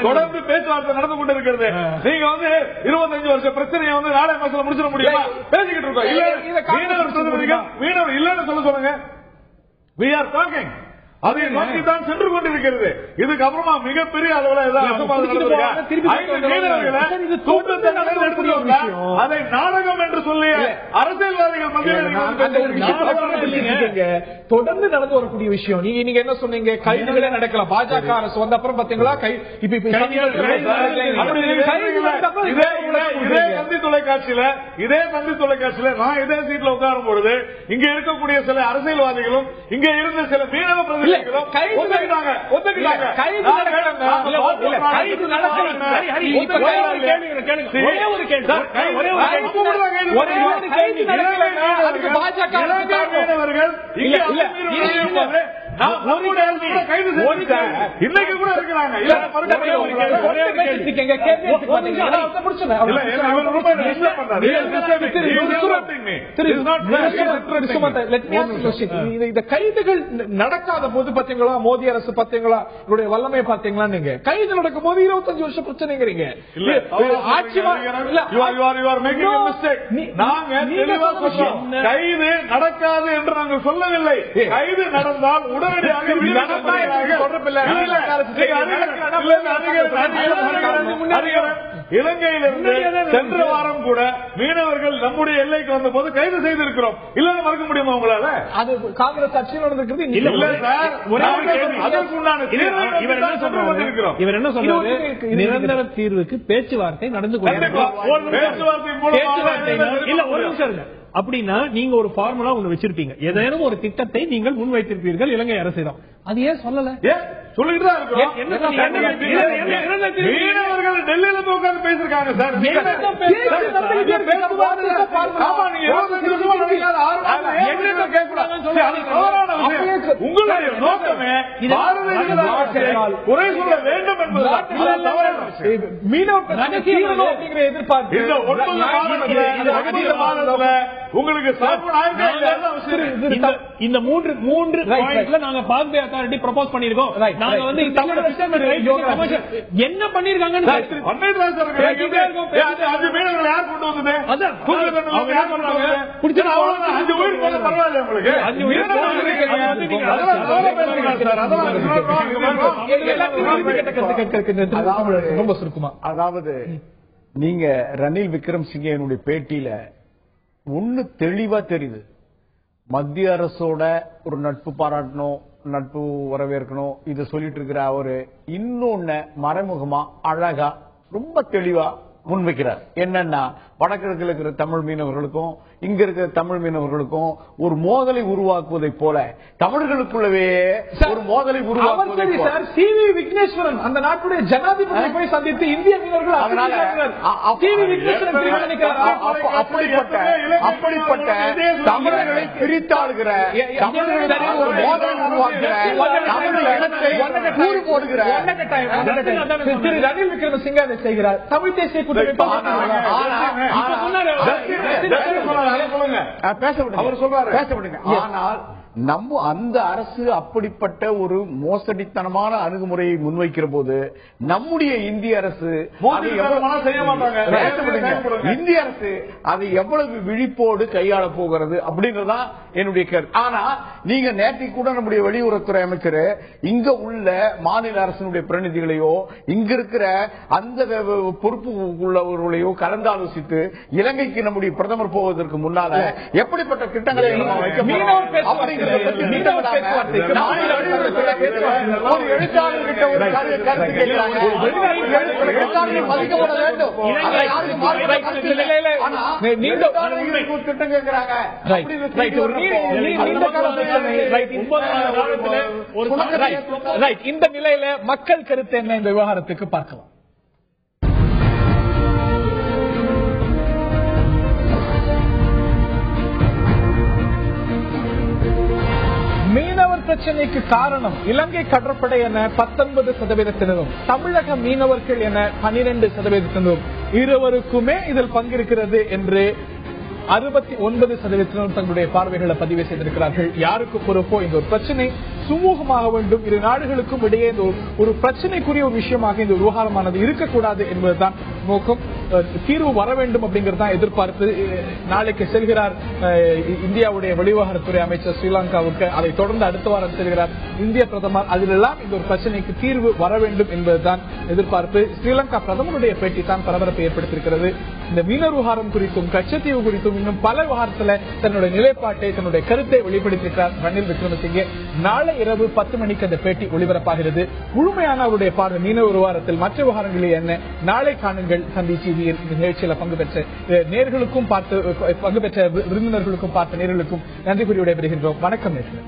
[SPEAKER 6] தொடர்ந்து பேச்சுவார்த்தை நடந்து கொண்டிருக்கிறது. நீங்க வந்து 25 வருஷ பிரச்சனையை வந்து நாளை மாசத்துல முடிச்சிட முடியுமா? பேசிக்கிட்டு இருக்கோம். மீனவர் இல்லன்னு சொல்லுங்க. We are talking. அதை நோக்கி தான் சென்று கொண்டிருக்கிறது. இதுக்கு அப்புறமா மிகப்பெரிய அளவில் அதை நாடகம் என்று சொல்லி அரசியல்வாதிகள்
[SPEAKER 1] தொடர்ந்து நடந்து வரக்கூடிய விஷயம். நீங்க என்ன சொன்னீங்க? கைதுகளே நடக்கலாம். பாஜக அரசு வந்த அப்புறம் பாத்தீங்களா
[SPEAKER 6] இதே தந்தி தொலைக்காட்சியில நான் இதே சீட்ல உட்காரும் பொழுது இங்க இருக்கக்கூடிய சில அரசியல்வாதிகளும் இங்க இருந்த சில மீனவ பிரதிநிதிகளும் இன்னைக்கு கூட இருக்கிறாங்க.
[SPEAKER 1] இந்த கைதுகள் நடக்காத போது பாத்தீங்களா, மோடி அரசு பாத்தீங்களா, இவருடைய வல்லமை பாத்தீங்களா? நீங்க கைது நடக்கும் போது 25 வருஷம் பிரச்சனைங்கிறீங்க.
[SPEAKER 6] கைது நடக்காது என்று நாங்கள் சொல்லவில்லை. கைது நடந்தால் உடனடியாக இலங்கையிலிருந்து சென்ற வாரம் கூட மீனவர்கள் நம்முடைய எல்லைக்கு வந்த போது கைது செய்திருக்கிறோம். இல்லன்னு மறக்க முடியுமா உங்களால? அது காங்கிரஸ் ஆட்சியில் நடந்திருக்கிறது.
[SPEAKER 3] இவர் என்ன சொல்றாரு? நிரந்தர தீர்வுக்கு பேச்சுவார்த்தை நடந்து அப்படின்னா நீங்க ஒரு ஃபார்முலா ஒண்ணு வச்சிருப்பீங்க. ஏதேனும் ஒரு திட்டத்தை நீங்கள் முன்வைத்திருப்பீர்கள் இலங்கை அரசிடம். அது ஏன் சொல்லல?
[SPEAKER 6] சொல்லிட்டு தான் இருக்கிறோம். மீனவர்கள் டெல்லியில உட்கார்ந்து பேசிருக்காங்க சார். உங்களுடைய நோக்கமே குறை சொல்ல வேண்டும் என்பதுதான். உங்களுக்கு
[SPEAKER 3] இந்த மூன்று நாங்க பாக்பே அத்தாரிட்டி ப்ரொபோஸ் பண்ணிருக்கோம். நாங்க வந்து என்ன பண்ணிருக்காங்கன்னு
[SPEAKER 4] ரொம்ப சுருக்குமா. அதாவது நீங்க ரணில் விக்ரமசிங்கனுடைய பேட்டியில ஒண்ணு தெளிவா தெரியுது. மத்திய அரசோட ஒரு நட்பு பாராட்டணும், நட்பு வரவேற்கணும், இதை சொல்லிட்டு இருக்கிற அவரு இன்னொன்னு மறைமுகமா அழகா ரொம்ப தெளிவா முன்வைக்கிறார். என்னன்னா வடகிழக்கில் இருக்கிற தமிழ் மீனவர்களுக்கும் இங்க இருக்கிற தமிழ் மீனவர்களுக்கும் ஒரு மோதலை உருவாக்குவதை போல தமிழர்களுக்குள்ளவே ஒரு மோதலை உருவாக்குவதை போல
[SPEAKER 1] சி.வி. விக்னேஸ்வரன் அந்த நாட்டுடைய ஜனாதிபதியை போய் சந்தித்து இந்திய மீனவர்கள்
[SPEAKER 4] அப்படிப்பட்ட தமிழர்களை பிரித்தாளுகிற ஒரு மோதலை உருவாக்குகிற தமிழ் இடத்தை கூறு போடுகிற
[SPEAKER 1] திரு ரணில் விக்ரமசிங்கே அதை செய்கிறார். தமிழ் தேசிய கூட்டமைப்பு
[SPEAKER 4] ஆனால் நம்ம அந்த அரசு அப்படிப்பட்ட ஒரு மோசடித்தனமான அணுகுமுறையை முன்வைக்கிற போது நம்முடைய இந்திய அரசு இந்திய அரசு அதை எவ்வளவு விழிப்போடு கையாள போகிறது அப்படின்றதுதான் என்னுடைய கருத்து. ஆனா நீங்க நேற்று கூட நம்முடைய வெளியுறவுத்துறை அமைச்சர் இங்க உள்ள மாநில அரசினுடைய பிரதிநிதிகளையோ இங்க இருக்கிற அந்த பொறுப்பு உள்ளவர்களையோ கலந்தாலோசித்து இலங்கைக்கு நம்முடைய பிரதமர் போவதற்கு முன்னால எப்படிப்பட்ட திட்டங்களை வைக்க மதிக்கப்பட வேண்டும். திட்டம் கேட்கிறாங்க.
[SPEAKER 1] இந்த நிலையில மக்கள் கருத்து என்ன இந்த விவகாரத்துக்கு பார்க்கலாம். மீனவர் பிரச்சனைக்கு காரணம் இலங்கை கடற்படை என 19%, தமிழக மீனவர்கள் என 12%, இருவருக்குமே இதில் பங்கிருக்கிறது என்று 69% தங்களுடைய பார்வைகளை பதிவு செய்திருக்கிறார்கள். யாருக்கு பொறுப்போ இந்த ஒரு பிரச்சனை சுமூகமாக வேண்டும், இரு நாடுகளுக்கும் இடையே ஒரு பிரச்சனைக்குரிய ஒரு விஷயமாக இந்த விவகாரமானது இருக்கக்கூடாது என்பதுதான் நோக்கம். தீர்வு வர வேண்டும் அப்படிங்கறதான் எதிர்பார்ப்பு. நாளைக்கு செல்கிறார் இந்தியாவுடைய வெளிவிவகாரத்துறை அமைச்சர் ஸ்ரீலங்காவுக்கு. அதை தொடர்ந்து அடுத்த வாரம் செல்கிறார் இந்திய பிரதமர். அதிலெல்லாம் இந்த ஒரு பிரச்சனைக்கு தீர்வு வர வேண்டும் என்பதுதான் எதிர்பார்ப்பு. ஸ்ரீலங்கா பிரதமருடைய பேட்டி தான் பரபரப்பை ஏற்படுத்தியிருக்கிறது. இந்த மீனவர் விவகாரம் குறித்தும் கச்சத்தீவு குறித்தும் இன்னும் பல விவகாரத்தில் தன்னுடைய நிலைப்பாட்டை தன்னுடைய கருத்தை வெளிப்படுத்தியிருக்கிறார் ரணில் விக்ரமசிங்கே. நாளை இரவு 10 மணிக்கு அந்த பேட்டி ஒளிபரப்பாகிறது. முழுமையான அவருடைய பார்வை மீனவர் விவகாரத்தில் மற்ற விவகாரங்களில் என்ன நாளை காணுங்கள். சந்தி டிவியில் நிகழ்ச்சியில் பங்கு பெற்ற நேர்களுக்கும் பங்கு பெற்ற விருந்தினர்களுக்கும் பார்த்த நேர்களுக்கும் நன்றி கூறி விடைபெறுகின்றோம். வணக்கம் நேர்களே.